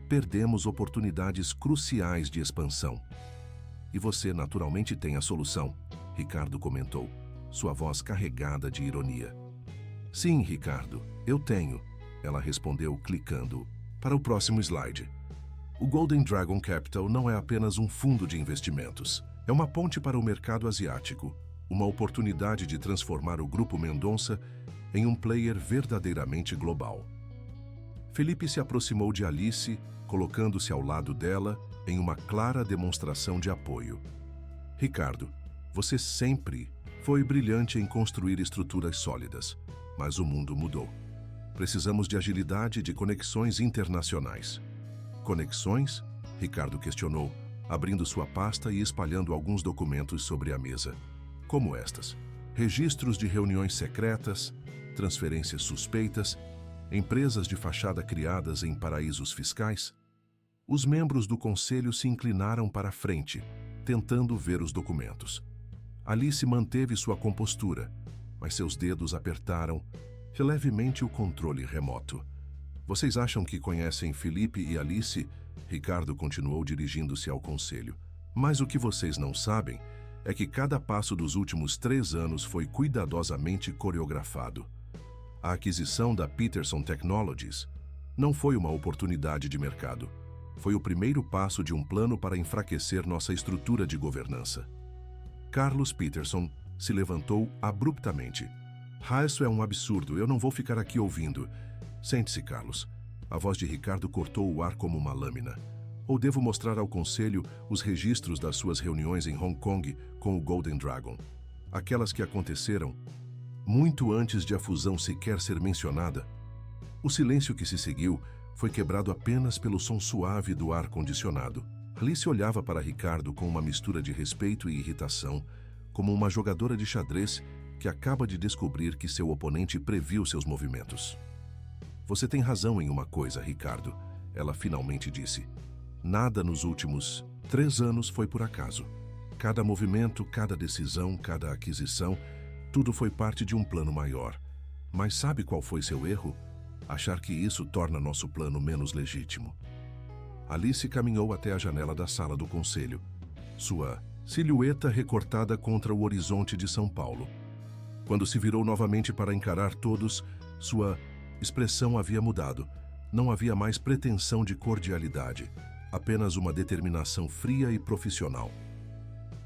S1: perdemos oportunidades cruciais de expansão. E você naturalmente tem a solução, Ricardo comentou, sua voz carregada de ironia. Sim, Ricardo, eu tenho, ela respondeu clicando. Para o próximo slide. O Golden Dragon Capital não é apenas um fundo de investimentos. É uma ponte para o mercado asiático, uma oportunidade de transformar o Grupo Mendonça em um player verdadeiramente global. Felipe se aproximou de Alice, colocando-se ao lado dela em uma clara demonstração de apoio. Ricardo, você sempre foi brilhante em construir estruturas sólidas, mas o mundo mudou. Precisamos de agilidade e de conexões internacionais. Conexões? Ricardo questionou, abrindo sua pasta e espalhando alguns documentos sobre a mesa. Como estas? Registros de reuniões secretas, transferências suspeitas, empresas de fachada criadas em paraísos fiscais? Os membros do conselho se inclinaram para a frente, tentando ver os documentos. Alice manteve sua compostura, mas seus dedos apertaram levemente o controle remoto. Vocês acham que conhecem Felipe e Alice? Ricardo continuou dirigindo-se ao conselho. Mas o que vocês não sabem é que cada passo dos últimos 3 anos foi cuidadosamente coreografado. A aquisição da Peterson Technologies não foi uma oportunidade de mercado. Foi o primeiro passo de um plano para enfraquecer nossa estrutura de governança. Carlos Peterson se levantou abruptamente. Isso é um absurdo, eu não vou ficar aqui ouvindo. Sente-se, Carlos. A voz de Ricardo cortou o ar como uma lâmina. Ou devo mostrar ao conselho os registros das suas reuniões em Hong Kong com o Golden Dragon? Aquelas que aconteceram muito antes de a fusão sequer ser mencionada. O silêncio que se seguiu foi quebrado apenas pelo som suave do ar-condicionado. Alice olhava para Ricardo com uma mistura de respeito e irritação, como uma jogadora de xadrez que acaba de descobrir que seu oponente previu seus movimentos. Você tem razão em uma coisa, Ricardo, ela finalmente disse. Nada nos últimos 3 anos foi por acaso. Cada movimento, cada decisão, cada aquisição, tudo foi parte de um plano maior. Mas sabe qual foi seu erro? Achar que isso torna nosso plano menos legítimo. Alice caminhou até a janela da sala do conselho, sua silhueta recortada contra o horizonte de São Paulo. Quando se virou novamente para encarar todos, sua expressão havia mudado. Não havia mais pretensão de cordialidade, apenas uma determinação fria e profissional.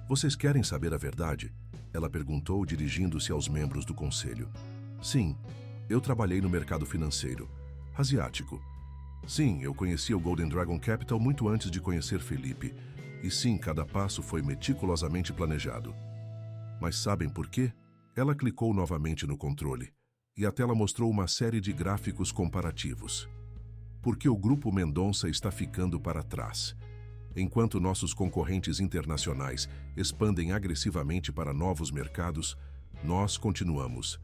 S1: Vocês querem saber a verdade? Ela perguntou, dirigindo-se aos membros do conselho. Sim, eu trabalhei no mercado financeiro. Asiático. Sim, eu conhecia o Golden Dragon Capital muito antes de conhecer Felipe. E sim, cada passo foi meticulosamente planejado. Mas sabem por quê? Ela clicou novamente no controle, e a tela mostrou uma série de gráficos comparativos. Porque o Grupo Mendonça está ficando para trás. Enquanto nossos concorrentes internacionais expandem agressivamente para novos mercados, nós continuamos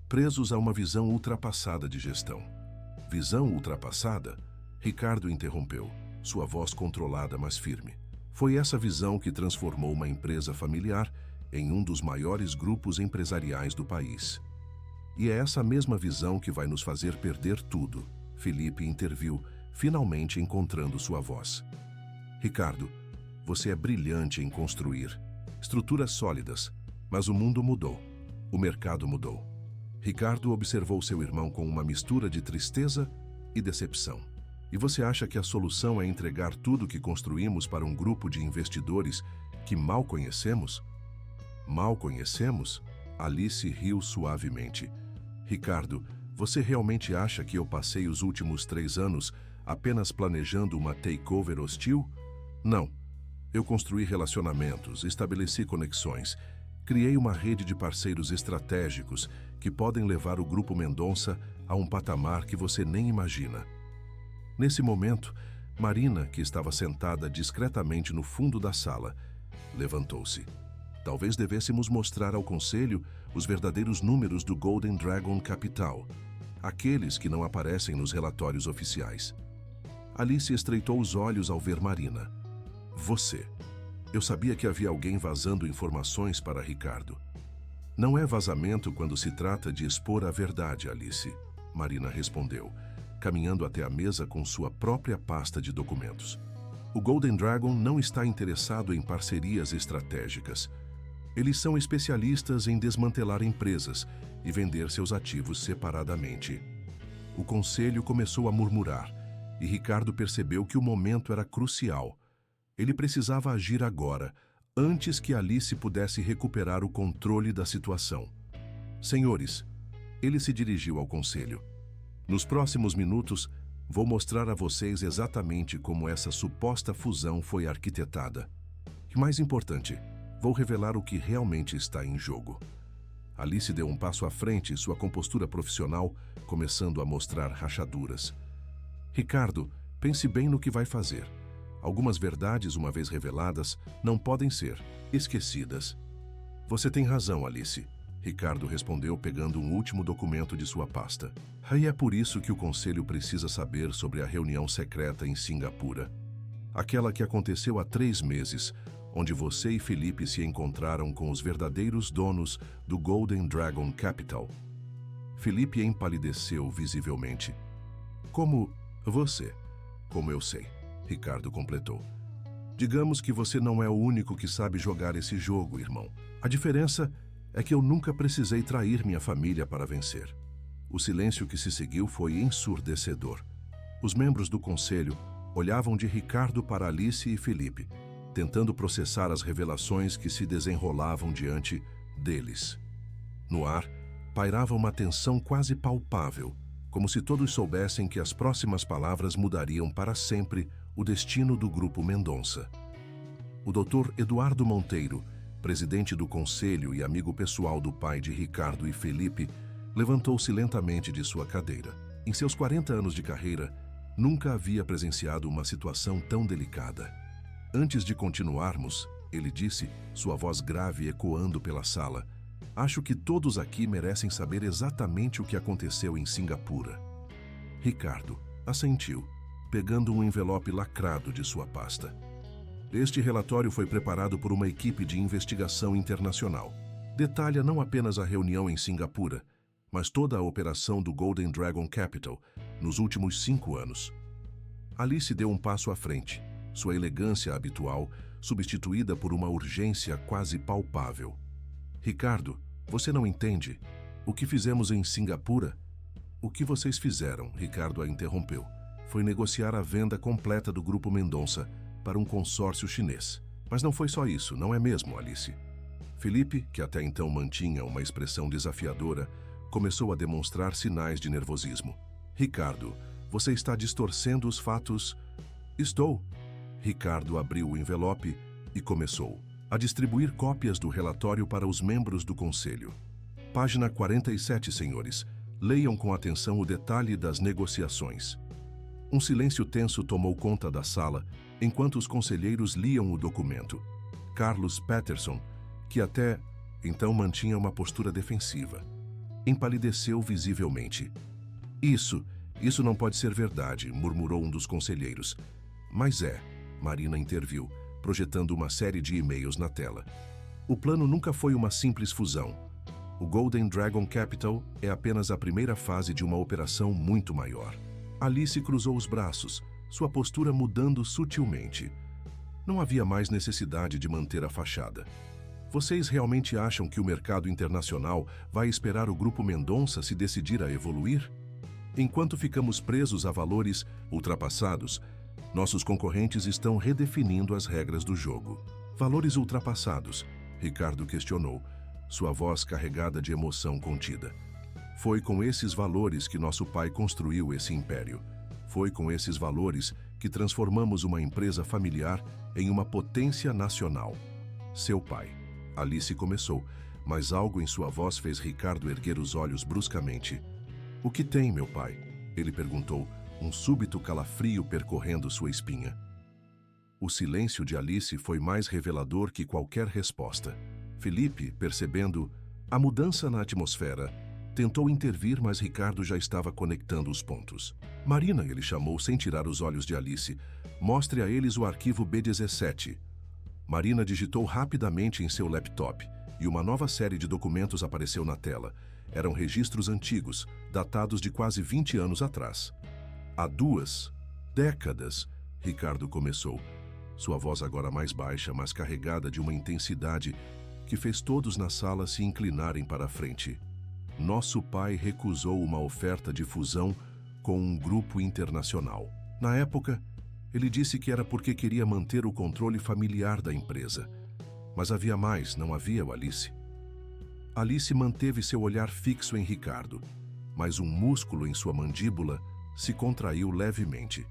S1: presos a uma visão ultrapassada de gestão. Visão ultrapassada? Ricardo interrompeu, sua voz controlada, mas firme. Foi essa visão que transformou uma empresa familiar em um dos maiores grupos empresariais do país. E é essa mesma visão que vai nos fazer perder tudo. Felipe interviu, finalmente encontrando sua voz. Ricardo, você é brilhante em construir estruturas sólidas, mas o mundo mudou. O mercado mudou. Ricardo observou seu irmão com uma mistura de tristeza e decepção. E você acha que a solução é entregar tudo que construímos para um grupo de investidores que mal conhecemos? Mal conhecemos? Alice riu suavemente. Ricardo, você realmente acha que eu passei os últimos 3 anos apenas planejando uma takeover hostil? Não. Eu construí relacionamentos, estabeleci conexões, criei uma rede de parceiros estratégicos que podem levar o Grupo Mendonça a um patamar que você nem imagina. Nesse momento, Marina, que estava sentada discretamente no fundo da sala, levantou-se. Talvez devêssemos mostrar ao conselho os verdadeiros números do Golden Dragon Capital, aqueles que não aparecem nos relatórios oficiais. Alice estreitou os olhos ao ver Marina. Você. Eu sabia que havia alguém vazando informações para Ricardo. Não é vazamento quando se trata de expor a verdade, Alice, Marina respondeu, caminhando até a mesa com sua própria pasta de documentos. O Golden Dragon não está interessado em parcerias estratégicas. Eles são especialistas em desmantelar empresas e vender seus ativos separadamente. O conselho começou a murmurar, e Ricardo percebeu que o momento era crucial. Ele precisava agir agora, antes que Alice pudesse recuperar o controle da situação. Senhores, ele se dirigiu ao conselho. Nos próximos minutos, vou mostrar a vocês exatamente como essa suposta fusão foi arquitetada. E mais importante, vou revelar o que realmente está em jogo. Alice deu um passo à frente, sua compostura profissional começando a mostrar rachaduras. Ricardo, pense bem no que vai fazer. Algumas verdades, uma vez reveladas, não podem ser esquecidas. Você tem razão, Alice, Ricardo respondeu pegando um último documento de sua pasta. E é por isso que o conselho precisa saber sobre a reunião secreta em Singapura. Aquela que aconteceu há 3 meses, onde você e Felipe se encontraram com os verdadeiros donos do Golden Dragon Capital. Felipe empalideceu visivelmente. Como você, como eu sei, Ricardo completou. Digamos que você não é o único que sabe jogar esse jogo, irmão. A diferença é que eu nunca precisei trair minha família para vencer. O silêncio que se seguiu foi ensurdecedor. Os membros do conselho olhavam de Ricardo para Alice e Felipe, tentando processar as revelações que se desenrolavam diante deles. No ar, pairava uma tensão quase palpável, como se todos soubessem que as próximas palavras mudariam para sempre o destino do Grupo Mendonça. O Dr. Eduardo Monteiro, presidente do conselho e amigo pessoal do pai de Ricardo e Felipe, levantou-se lentamente de sua cadeira. Em seus 40 anos de carreira, nunca havia presenciado uma situação tão delicada. Antes de continuarmos, ele disse, sua voz grave ecoando pela sala, acho que todos aqui merecem saber exatamente o que aconteceu em Singapura. Ricardo assentiu, pegando um envelope lacrado de sua pasta. Este relatório foi preparado por uma equipe de investigação internacional. Detalha não apenas a reunião em Singapura, mas toda a operação do Golden Dragon Capital nos últimos 5 anos. Alice deu um passo à frente, sua elegância habitual substituída por uma urgência quase palpável. Ricardo, Você não entende? O que fizemos em Singapura? O que vocês fizeram, Ricardo a interrompeu, foi negociar a venda completa do Grupo Mendonça para um consórcio chinês. Mas não foi só isso, não é mesmo, Alice? Felipe, que até então mantinha uma expressão desafiadora, começou a demonstrar sinais de nervosismo. Ricardo, você está distorcendo os fatos? Estou. Ricardo abriu o envelope e começou a distribuir cópias do relatório para os membros do conselho. Página 47, senhores. Leiam com atenção o detalhe das negociações. Um silêncio tenso tomou conta da sala enquanto os conselheiros liam o documento. Carlos Peterson, que até então mantinha uma postura defensiva, empalideceu visivelmente. Isso não pode ser verdade, murmurou um dos conselheiros. Mas é, Marina interviu, projetando uma série de e-mails na tela. O plano nunca foi uma simples fusão. O Golden Dragon Capital é apenas a primeira fase de uma operação muito maior. Alice cruzou os braços, sua postura mudando sutilmente. Não havia mais necessidade de manter a fachada. Vocês realmente acham que o mercado internacional vai esperar o Grupo Mendonça se decidir a evoluir? Enquanto ficamos presos a valores ultrapassados, nossos concorrentes estão redefinindo as regras do jogo. Valores ultrapassados, Ricardo questionou, sua voz carregada de emoção contida. Foi com esses valores que nosso pai construiu esse império. Foi com esses valores que transformamos uma empresa familiar em uma potência nacional. Seu pai. Alice começou, mas algo em sua voz fez Ricardo erguer os olhos bruscamente. O que tem, meu pai? Ele perguntou, um súbito calafrio percorrendo sua espinha. O silêncio de Alice foi mais revelador que qualquer resposta. Felipe, percebendo a mudança na atmosfera, tentou intervir, mas Ricardo já estava conectando os pontos. Marina, ele chamou sem tirar os olhos de Alice. Mostre a eles o arquivo B17. Marina digitou rapidamente em seu laptop e uma nova série de documentos apareceu na tela. Eram registros antigos, datados de quase 20 anos atrás. Há 2 décadas, Ricardo começou, sua voz agora mais baixa, mas carregada de uma intensidade que fez todos na sala se inclinarem para a frente. Nosso pai recusou uma oferta de fusão com um grupo internacional. Na época, ele disse que era porque queria manter o controle familiar da empresa. Mas havia mais, não havia, Alice? Alice manteve seu olhar fixo em Ricardo, mas um músculo em sua mandíbula se contraiu levemente.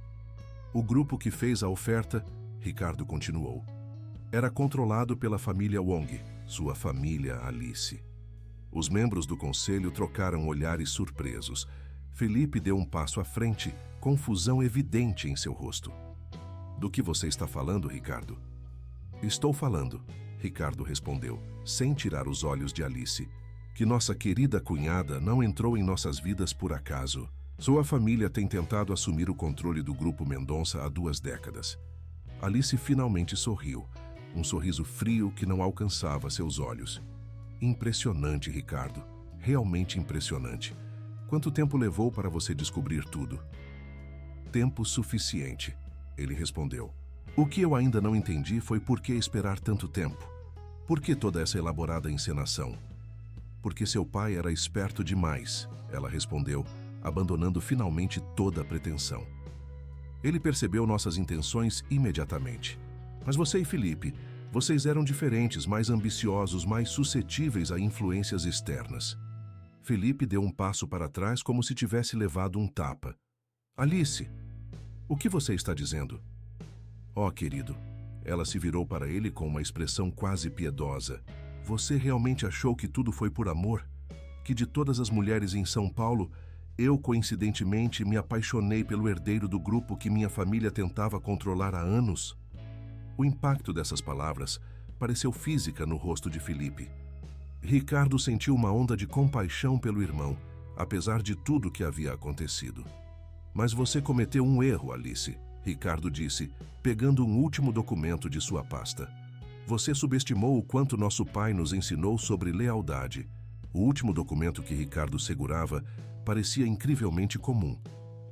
S1: O grupo que fez a oferta, Ricardo continuou, era controlado pela família Wong, sua família Alice. Os membros do conselho trocaram olhares surpresos. Felipe deu um passo à frente, confusão evidente em seu rosto. Do que você está falando, Ricardo? Estou falando, Ricardo respondeu, sem tirar os olhos de Alice, que nossa querida cunhada não entrou em nossas vidas por acaso. Sua família tem tentado assumir o controle do Grupo Mendonça há 2 décadas. Alice finalmente sorriu, um sorriso frio que não alcançava seus olhos. Impressionante, Ricardo. Realmente impressionante. Quanto tempo levou para você descobrir tudo? Tempo suficiente, ele respondeu. O que eu ainda não entendi foi por que esperar tanto tempo. Por que toda essa elaborada encenação? Porque seu pai era esperto demais, ela respondeu, abandonando finalmente toda a pretensão. Ele percebeu nossas intenções imediatamente. Mas você e Felipe, vocês eram diferentes, mais ambiciosos, mais suscetíveis a influências externas. Felipe deu um passo para trás como se tivesse levado um tapa. Alice, o que você está dizendo? Oh, querido. Ela se virou para ele com uma expressão quase piedosa. Você realmente achou que tudo foi por amor? Que de todas as mulheres em São Paulo, eu, coincidentemente, me apaixonei pelo herdeiro do grupo que minha família tentava controlar há anos? O impacto dessas palavras pareceu física no rosto de Felipe. Ricardo sentiu uma onda de compaixão pelo irmão, apesar de tudo que havia acontecido. Mas você cometeu um erro, Alice, Ricardo disse, pegando um último documento de sua pasta. Você subestimou o quanto nosso pai nos ensinou sobre lealdade. O último documento que Ricardo segurava parecia incrivelmente comum.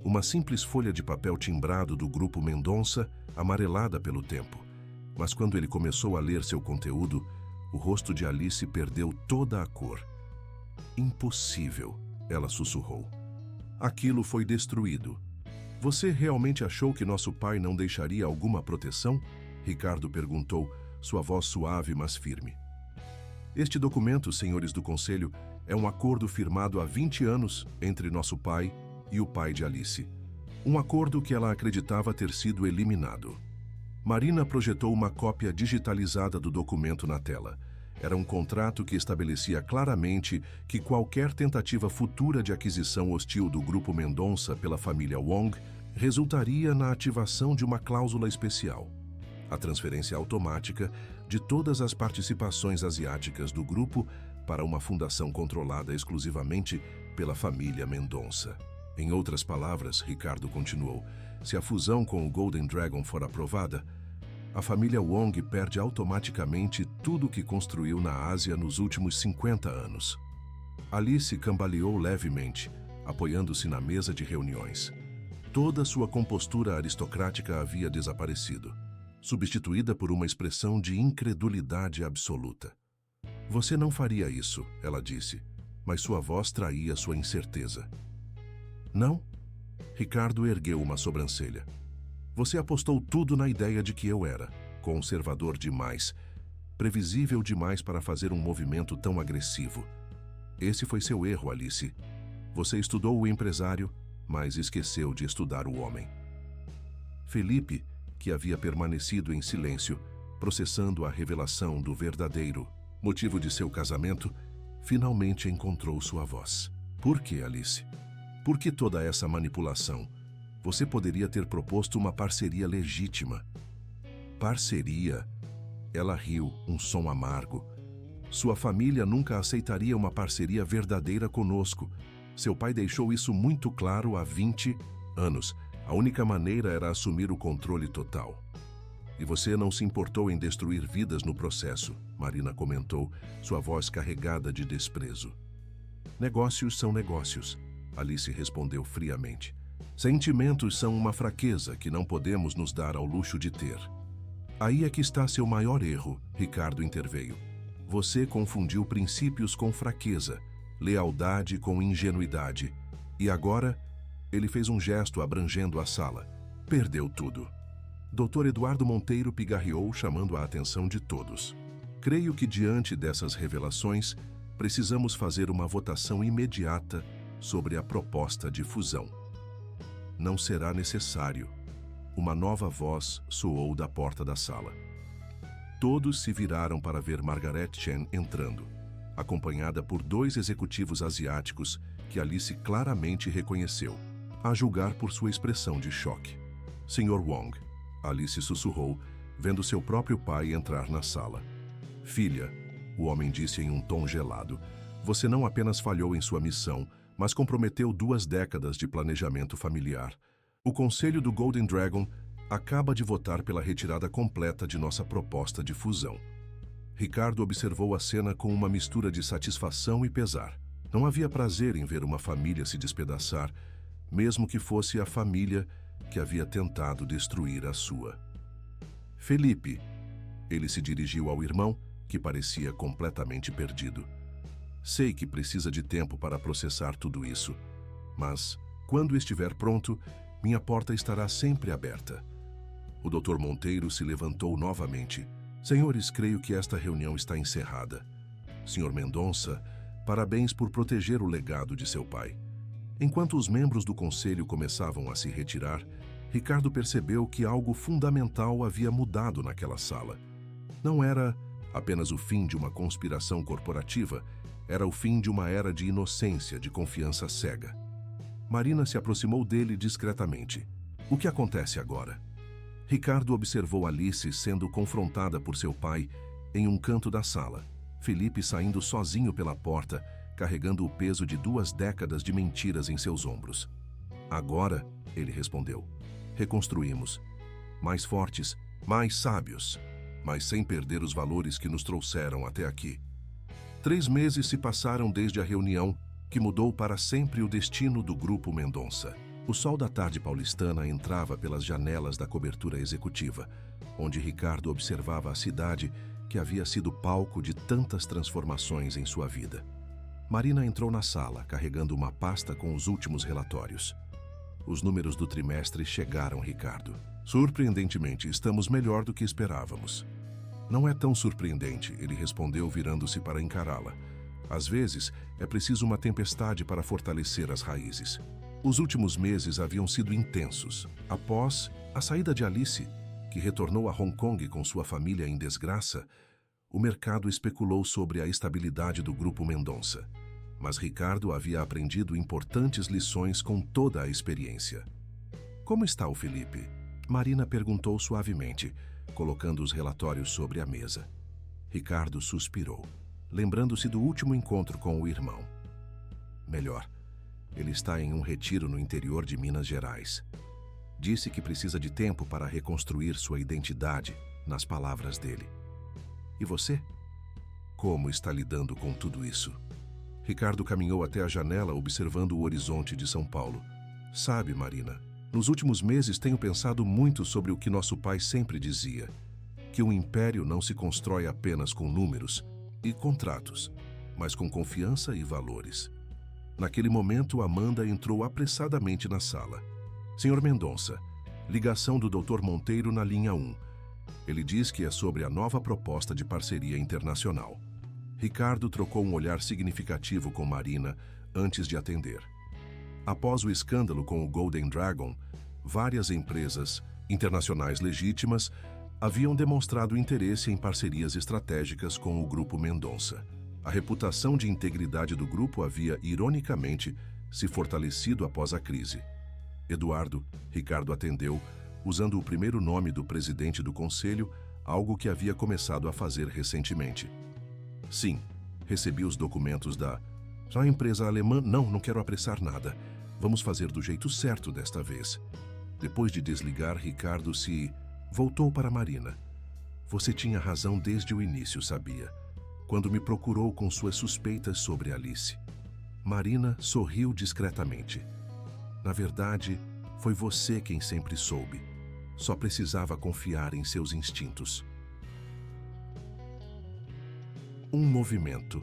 S1: Uma simples folha de papel timbrado do Grupo Mendonça, amarelada pelo tempo. Mas quando ele começou a ler seu conteúdo, o rosto de Alice perdeu toda a cor. Impossível, ela sussurrou. Aquilo foi destruído. Você realmente achou que nosso pai não deixaria alguma proteção? Ricardo perguntou, sua voz suave mas firme. Este documento, senhores do Conselho, é um acordo firmado há 20 anos entre nosso pai e o pai de Alice. Um acordo que ela acreditava ter sido eliminado. Marina projetou uma cópia digitalizada do documento na tela. Era um contrato que estabelecia claramente que qualquer tentativa futura de aquisição hostil do Grupo Mendonça pela família Wong resultaria na ativação de uma cláusula especial. A transferência automática de todas as participações asiáticas do grupo para uma fundação controlada exclusivamente pela família Mendonça. Em outras palavras, Ricardo continuou, se a fusão com o Golden Dragon for aprovada, a família Wong perde automaticamente tudo o que construiu na Ásia nos últimos 50 anos. Alice cambaleou levemente, apoiando-se na mesa de reuniões. Toda sua compostura aristocrática havia desaparecido, substituída por uma expressão de incredulidade absoluta. Você não faria isso, ela disse, mas sua voz traía sua incerteza. Não? Ricardo ergueu uma sobrancelha. Você apostou tudo na ideia de que eu era conservador demais, previsível demais para fazer um movimento tão agressivo. Esse foi seu erro, Alice. Você estudou o empresário, mas esqueceu de estudar o homem. Felipe, que havia permanecido em silêncio, processando a revelação do verdadeiro motivo de seu casamento, finalmente encontrou sua voz. Por que, Alice? Por que toda essa manipulação? Você poderia ter proposto uma parceria legítima. Parceria? Ela riu, um som amargo. Sua família nunca aceitaria uma parceria verdadeira conosco. Seu pai deixou isso muito claro há 20 anos. A única maneira era assumir o controle total. E você não se importou em destruir vidas no processo, Marina comentou, sua voz carregada de desprezo. Negócios são negócios, Alice respondeu friamente. Sentimentos são uma fraqueza que não podemos nos dar ao luxo de ter. Aí é que está seu maior erro, Ricardo interveio. Você confundiu princípios com fraqueza, lealdade com ingenuidade. E agora, ele fez um gesto abrangendo a sala. Perdeu tudo. Dr. Eduardo Monteiro pigarreou, chamando a atenção de todos. Creio que diante dessas revelações, precisamos fazer uma votação imediata sobre a proposta de fusão. Não será necessário. Uma nova voz soou da porta da sala. Todos se viraram para ver Margaret Chen entrando, acompanhada por 2 executivos asiáticos que Alice claramente reconheceu, a julgar por sua expressão de choque. Sr. Wong, Alice sussurrou, vendo seu próprio pai entrar na sala. Filha, o homem disse em um tom gelado, você não apenas falhou em sua missão, mas comprometeu 2 décadas de planejamento familiar. O Conselho do Golden Dragon acaba de votar pela retirada completa de nossa proposta de fusão. Ricardo observou a cena com uma mistura de satisfação e pesar. Não havia prazer em ver uma família se despedaçar, mesmo que fosse a família que havia tentado destruir a sua. Felipe, ele se dirigiu ao irmão, que parecia completamente perdido. Sei que precisa de tempo para processar tudo isso, mas, quando estiver pronto, minha porta estará sempre aberta. O Dr. Monteiro se levantou novamente. Senhores, creio que esta reunião está encerrada. Sr. Mendonça, parabéns por proteger o legado de seu pai. Enquanto os membros do conselho começavam a se retirar, Ricardo percebeu que algo fundamental havia mudado naquela sala. Não era apenas o fim de uma conspiração corporativa, era o fim de uma era de inocência, de confiança cega. Marina se aproximou dele discretamente. O que acontece agora? Ricardo observou Alice sendo confrontada por seu pai em um canto da sala. Felipe saindo sozinho pela porta, carregando o peso de 2 décadas de mentiras em seus ombros. Agora, ele respondeu, reconstruímos. Mais fortes, mais sábios, mas sem perder os valores que nos trouxeram até aqui. 3 meses se passaram desde a reunião que mudou para sempre o destino do Grupo Mendonça. O sol da tarde paulistana entrava pelas janelas da cobertura executiva, onde Ricardo observava a cidade que havia sido palco de tantas transformações em sua vida. Marina entrou na sala, carregando uma pasta com os últimos relatórios. Os números do trimestre chegaram, Ricardo. Surpreendentemente, estamos melhor do que esperávamos. Não é tão surpreendente, ele respondeu, virando-se para encará-la. Às vezes, é preciso uma tempestade para fortalecer as raízes. Os últimos meses haviam sido intensos. Após a saída de Alice, que retornou a Hong Kong com sua família em desgraça, o mercado especulou sobre a estabilidade do Grupo Mendonça. Mas Ricardo havia aprendido importantes lições com toda a experiência. Como está o Felipe? Marina perguntou suavemente, colocando os relatórios sobre a mesa. Ricardo suspirou, lembrando-se do último encontro com o irmão. Melhor, ele está em um retiro no interior de Minas Gerais. Disse que precisa de tempo para reconstruir sua identidade, nas palavras dele. E você? Como está lidando com tudo isso? Ricardo caminhou até a janela observando o horizonte de São Paulo. Sabe, Marina, nos últimos meses tenho pensado muito sobre o que nosso pai sempre dizia, que um império não se constrói apenas com números e contratos, mas com confiança e valores. Naquele momento, Amanda entrou apressadamente na sala. Senhor Mendonça, ligação do Dr. Monteiro na linha 1. Ele diz que é sobre a nova proposta de parceria internacional. Ricardo trocou um olhar significativo com Marina antes de atender. Após o escândalo com o Golden Dragon, várias empresas internacionais legítimas haviam demonstrado interesse em parcerias estratégicas com o Grupo Mendonça. A reputação de integridade do grupo havia, ironicamente, se fortalecido após a crise. Eduardo, Ricardo atendeu, usando o primeiro nome do presidente do conselho, algo que havia começado a fazer recentemente. Sim, recebi os documentos da empresa alemã. Não quero apressar nada. Vamos fazer do jeito certo desta vez. Depois de desligar, Ricardo se voltou para Marina. Você tinha razão desde o início, sabia? Quando me procurou com suas suspeitas sobre Alice. Marina sorriu discretamente. Na verdade, foi você quem sempre soube. Só precisava confiar em seus instintos. Um movimento.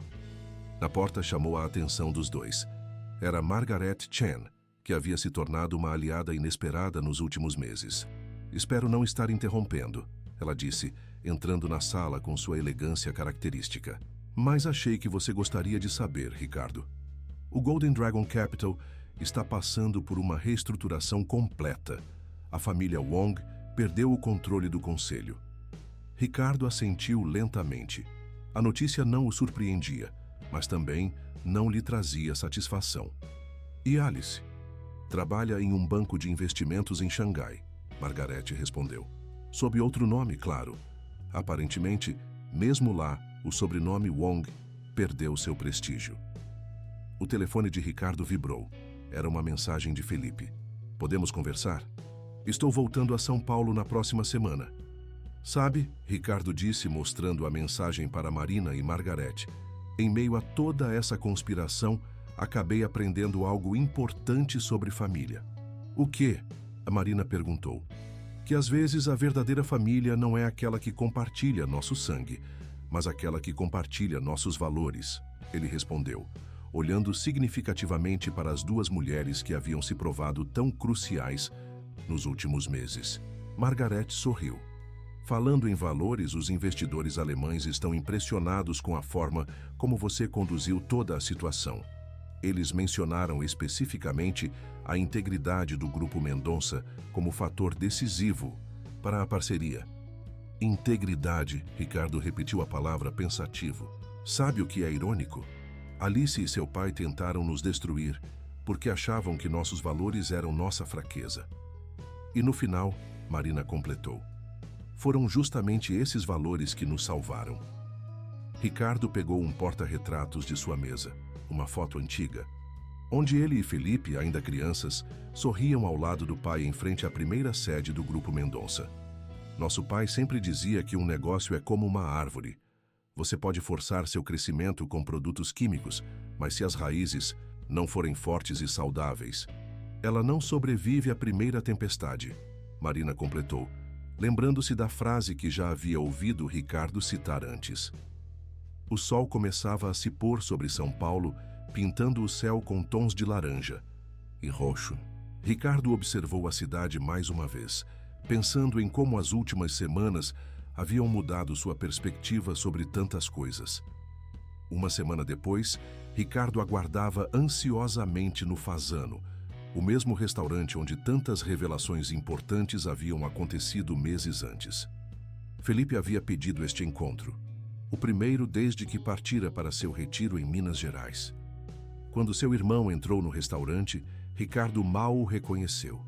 S1: Na porta chamou a atenção dos dois. Era Margaret Chen, que havia se tornado uma aliada inesperada nos últimos meses. Espero não estar interrompendo, ela disse, entrando na sala com sua elegância característica. Mas achei que você gostaria de saber, Ricardo. O Golden Dragon Capital está passando por uma reestruturação completa. A família Wong perdeu o controle do conselho. Ricardo assentiu lentamente. A notícia não o surpreendia, mas também não lhe trazia satisfação. E Alice? Trabalha em um banco de investimentos em Xangai, Margaret respondeu. Sob outro nome, claro. Aparentemente, mesmo lá, o sobrenome Wong perdeu seu prestígio. O telefone de Ricardo vibrou. Era uma mensagem de Felipe. Podemos conversar? Estou voltando a São Paulo na próxima semana. Sabe, Ricardo disse, mostrando a mensagem para Marina e Margaret. Em meio a toda essa conspiração, acabei aprendendo algo importante sobre família. O quê? A Marina perguntou. Que às vezes a verdadeira família não é aquela que compartilha nosso sangue, mas aquela que compartilha nossos valores, ele respondeu, olhando significativamente para as duas mulheres que haviam se provado tão cruciais nos últimos meses. Margaret sorriu. Falando em valores, os investidores alemães estão impressionados com a forma como você conduziu toda a situação. Eles mencionaram especificamente a integridade do Grupo Mendonça como fator decisivo para a parceria. Integridade, Ricardo repetiu a palavra pensativo. Sabe o que é irônico? Alice e seu pai tentaram nos destruir porque achavam que nossos valores eram nossa fraqueza. E no final, Marina completou. Foram justamente esses valores que nos salvaram. Ricardo pegou um porta-retratos de sua mesa, uma foto antiga, onde ele e Felipe, ainda crianças, sorriam ao lado do pai em frente à primeira sede do Grupo Mendonça. Nosso pai sempre dizia que um negócio é como uma árvore. Você pode forçar seu crescimento com produtos químicos, mas se as raízes não forem fortes e saudáveis, ela não sobrevive à primeira tempestade, Marina completou, lembrando-se da frase que já havia ouvido Ricardo citar antes. O sol começava a se pôr sobre São Paulo pintando o céu com tons de laranja e roxo. Ricardo observou a cidade mais uma vez, pensando em como as últimas semanas haviam mudado sua perspectiva sobre tantas coisas. Uma semana depois, Ricardo aguardava ansiosamente no Fasano, o mesmo restaurante onde tantas revelações importantes haviam acontecido meses antes. Felipe havia pedido este encontro, o primeiro desde que partira para seu retiro em Minas Gerais. Quando seu irmão entrou no restaurante, Ricardo mal o reconheceu.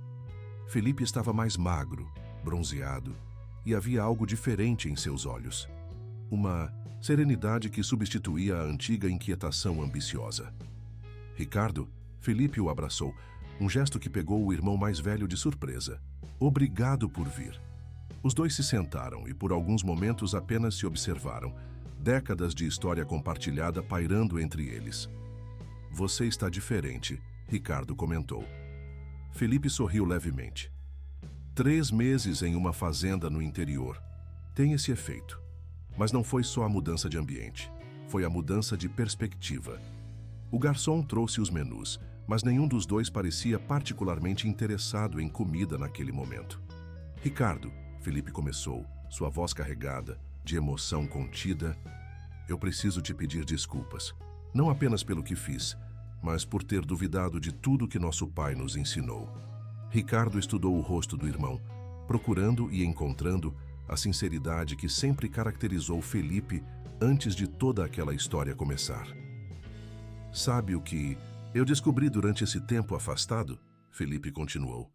S1: Felipe estava mais magro, bronzeado, e havia algo diferente em seus olhos. Uma serenidade que substituía a antiga inquietação ambiciosa. Ricardo, Felipe o abraçou, um gesto que pegou o irmão mais velho de surpresa. Obrigado por vir. Os dois se sentaram e por alguns momentos apenas se observaram, décadas de história compartilhada pairando entre eles. Você está diferente, Ricardo comentou. Felipe sorriu levemente. 3 meses em uma fazenda no interior tem esse efeito. Mas não foi só a mudança de ambiente, foi a mudança de perspectiva. O garçom trouxe os menus, mas nenhum dos dois parecia particularmente interessado em comida naquele momento. Ricardo, Felipe começou, sua voz carregada, de emoção contida. Eu preciso te pedir desculpas, não apenas pelo que fiz, mas por ter duvidado de tudo que nosso pai nos ensinou. Ricardo estudou o rosto do irmão, procurando e encontrando a sinceridade que sempre caracterizou Felipe antes de toda aquela história começar. Sabe o que eu descobri durante esse tempo afastado? Felipe continuou.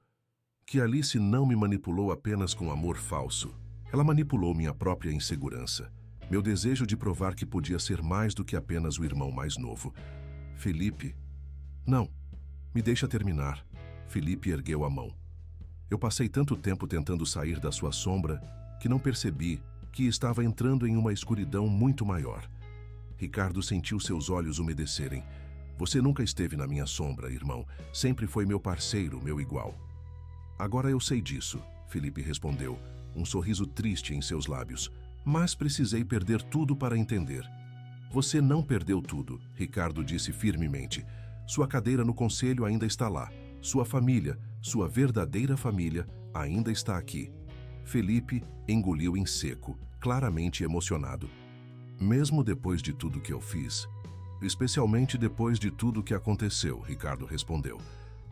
S1: Que Alice não me manipulou apenas com amor falso. Ela manipulou minha própria insegurança, meu desejo de provar que podia ser mais do que apenas o irmão mais novo. Felipe... Não, me deixa terminar. Felipe ergueu a mão. Eu passei tanto tempo tentando sair da sua sombra que não percebi que estava entrando em uma escuridão muito maior. Ricardo sentiu seus olhos umedecerem. Você nunca esteve na minha sombra, irmão. Sempre foi meu parceiro, meu igual. Agora eu sei disso, Felipe respondeu, um sorriso triste em seus lábios. Mas precisei perder tudo para entender. Você não perdeu tudo, Ricardo disse firmemente. Sua cadeira no conselho ainda está lá. Sua família, sua verdadeira família, ainda está aqui. Felipe engoliu em seco, claramente emocionado. Mesmo depois de tudo que eu fiz, especialmente depois de tudo que aconteceu, Ricardo respondeu.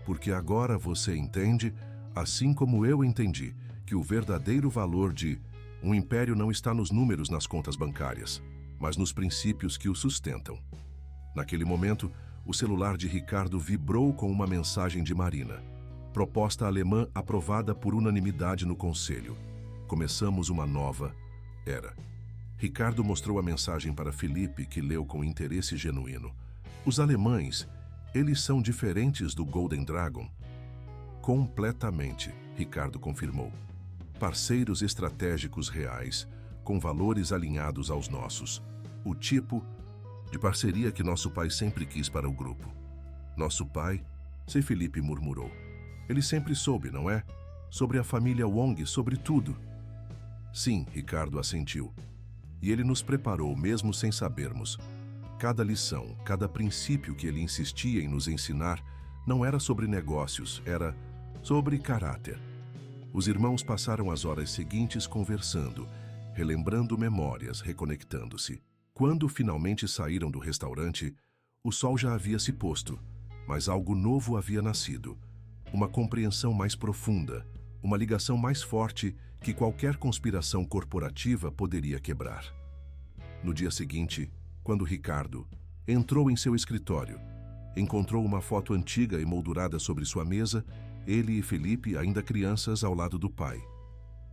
S1: Porque agora você entende, assim como eu entendi, que o verdadeiro valor de um império não está nos números nas contas bancárias, mas nos princípios que o sustentam. Naquele momento, o celular de Ricardo vibrou com uma mensagem de Marina. Proposta alemã aprovada por unanimidade no conselho. Começamos uma nova era. Ricardo mostrou a mensagem para Felipe, que leu com interesse genuíno. Os alemães, eles são diferentes do Golden Dragon? Completamente, Ricardo confirmou. Parceiros estratégicos reais, com valores alinhados aos nossos. O tipo de parceria que nosso pai sempre quis para o grupo. Nosso pai? Se Felipe murmurou. Ele sempre soube, não é? Sobre a família Wong, sobre tudo. Sim, Ricardo assentiu. E ele nos preparou mesmo sem sabermos. Cada lição, cada princípio que ele insistia em nos ensinar não era sobre negócios, era sobre caráter. Os irmãos passaram as horas seguintes conversando, relembrando memórias, reconectando-se. Quando finalmente saíram do restaurante, o sol já havia se posto, mas algo novo havia nascido. Uma compreensão mais profunda, uma ligação mais forte que qualquer conspiração corporativa poderia quebrar. No dia seguinte, quando Ricardo entrou em seu escritório, encontrou uma foto antiga emoldurada sobre sua mesa, ele e Felipe, ainda crianças, ao lado do pai.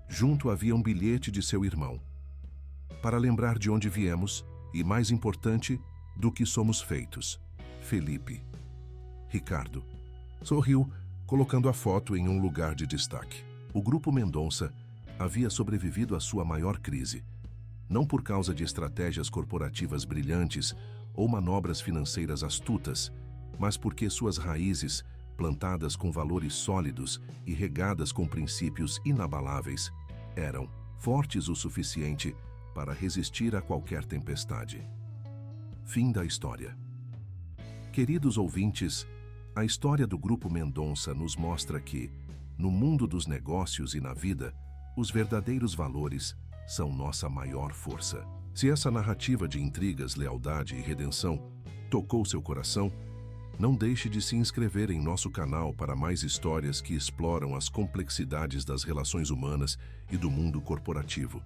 S1: Junto havia um bilhete de seu irmão. Para lembrar de onde viemos e, mais importante, do que somos feitos. Felipe. Ricardo sorriu, colocando a foto em um lugar de destaque. O Grupo Mendonça havia sobrevivido à sua maior crise, não por causa de estratégias corporativas brilhantes ou manobras financeiras astutas, mas porque suas raízes, plantadas com valores sólidos e regadas com princípios inabaláveis, eram fortes o suficiente para resistir a qualquer tempestade. Fim da história. Queridos ouvintes, a história do Grupo Mendonça nos mostra que, no mundo dos negócios e na vida, os verdadeiros valores são nossa maior força. Se essa narrativa de intrigas, lealdade e redenção tocou seu coração, não deixe de se inscrever em nosso canal para mais histórias que exploram as complexidades das relações humanas e do mundo corporativo.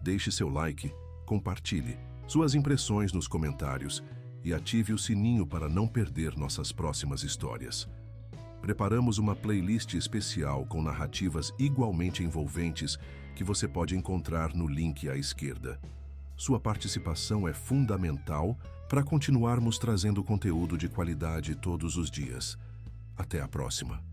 S1: Deixe seu like, compartilhe suas impressões nos comentários e ative o sininho para não perder nossas próximas histórias. Preparamos uma playlist especial com narrativas igualmente envolventes que você pode encontrar no link à esquerda. Sua participação é fundamental para continuarmos trazendo conteúdo de qualidade todos os dias. Até a próxima!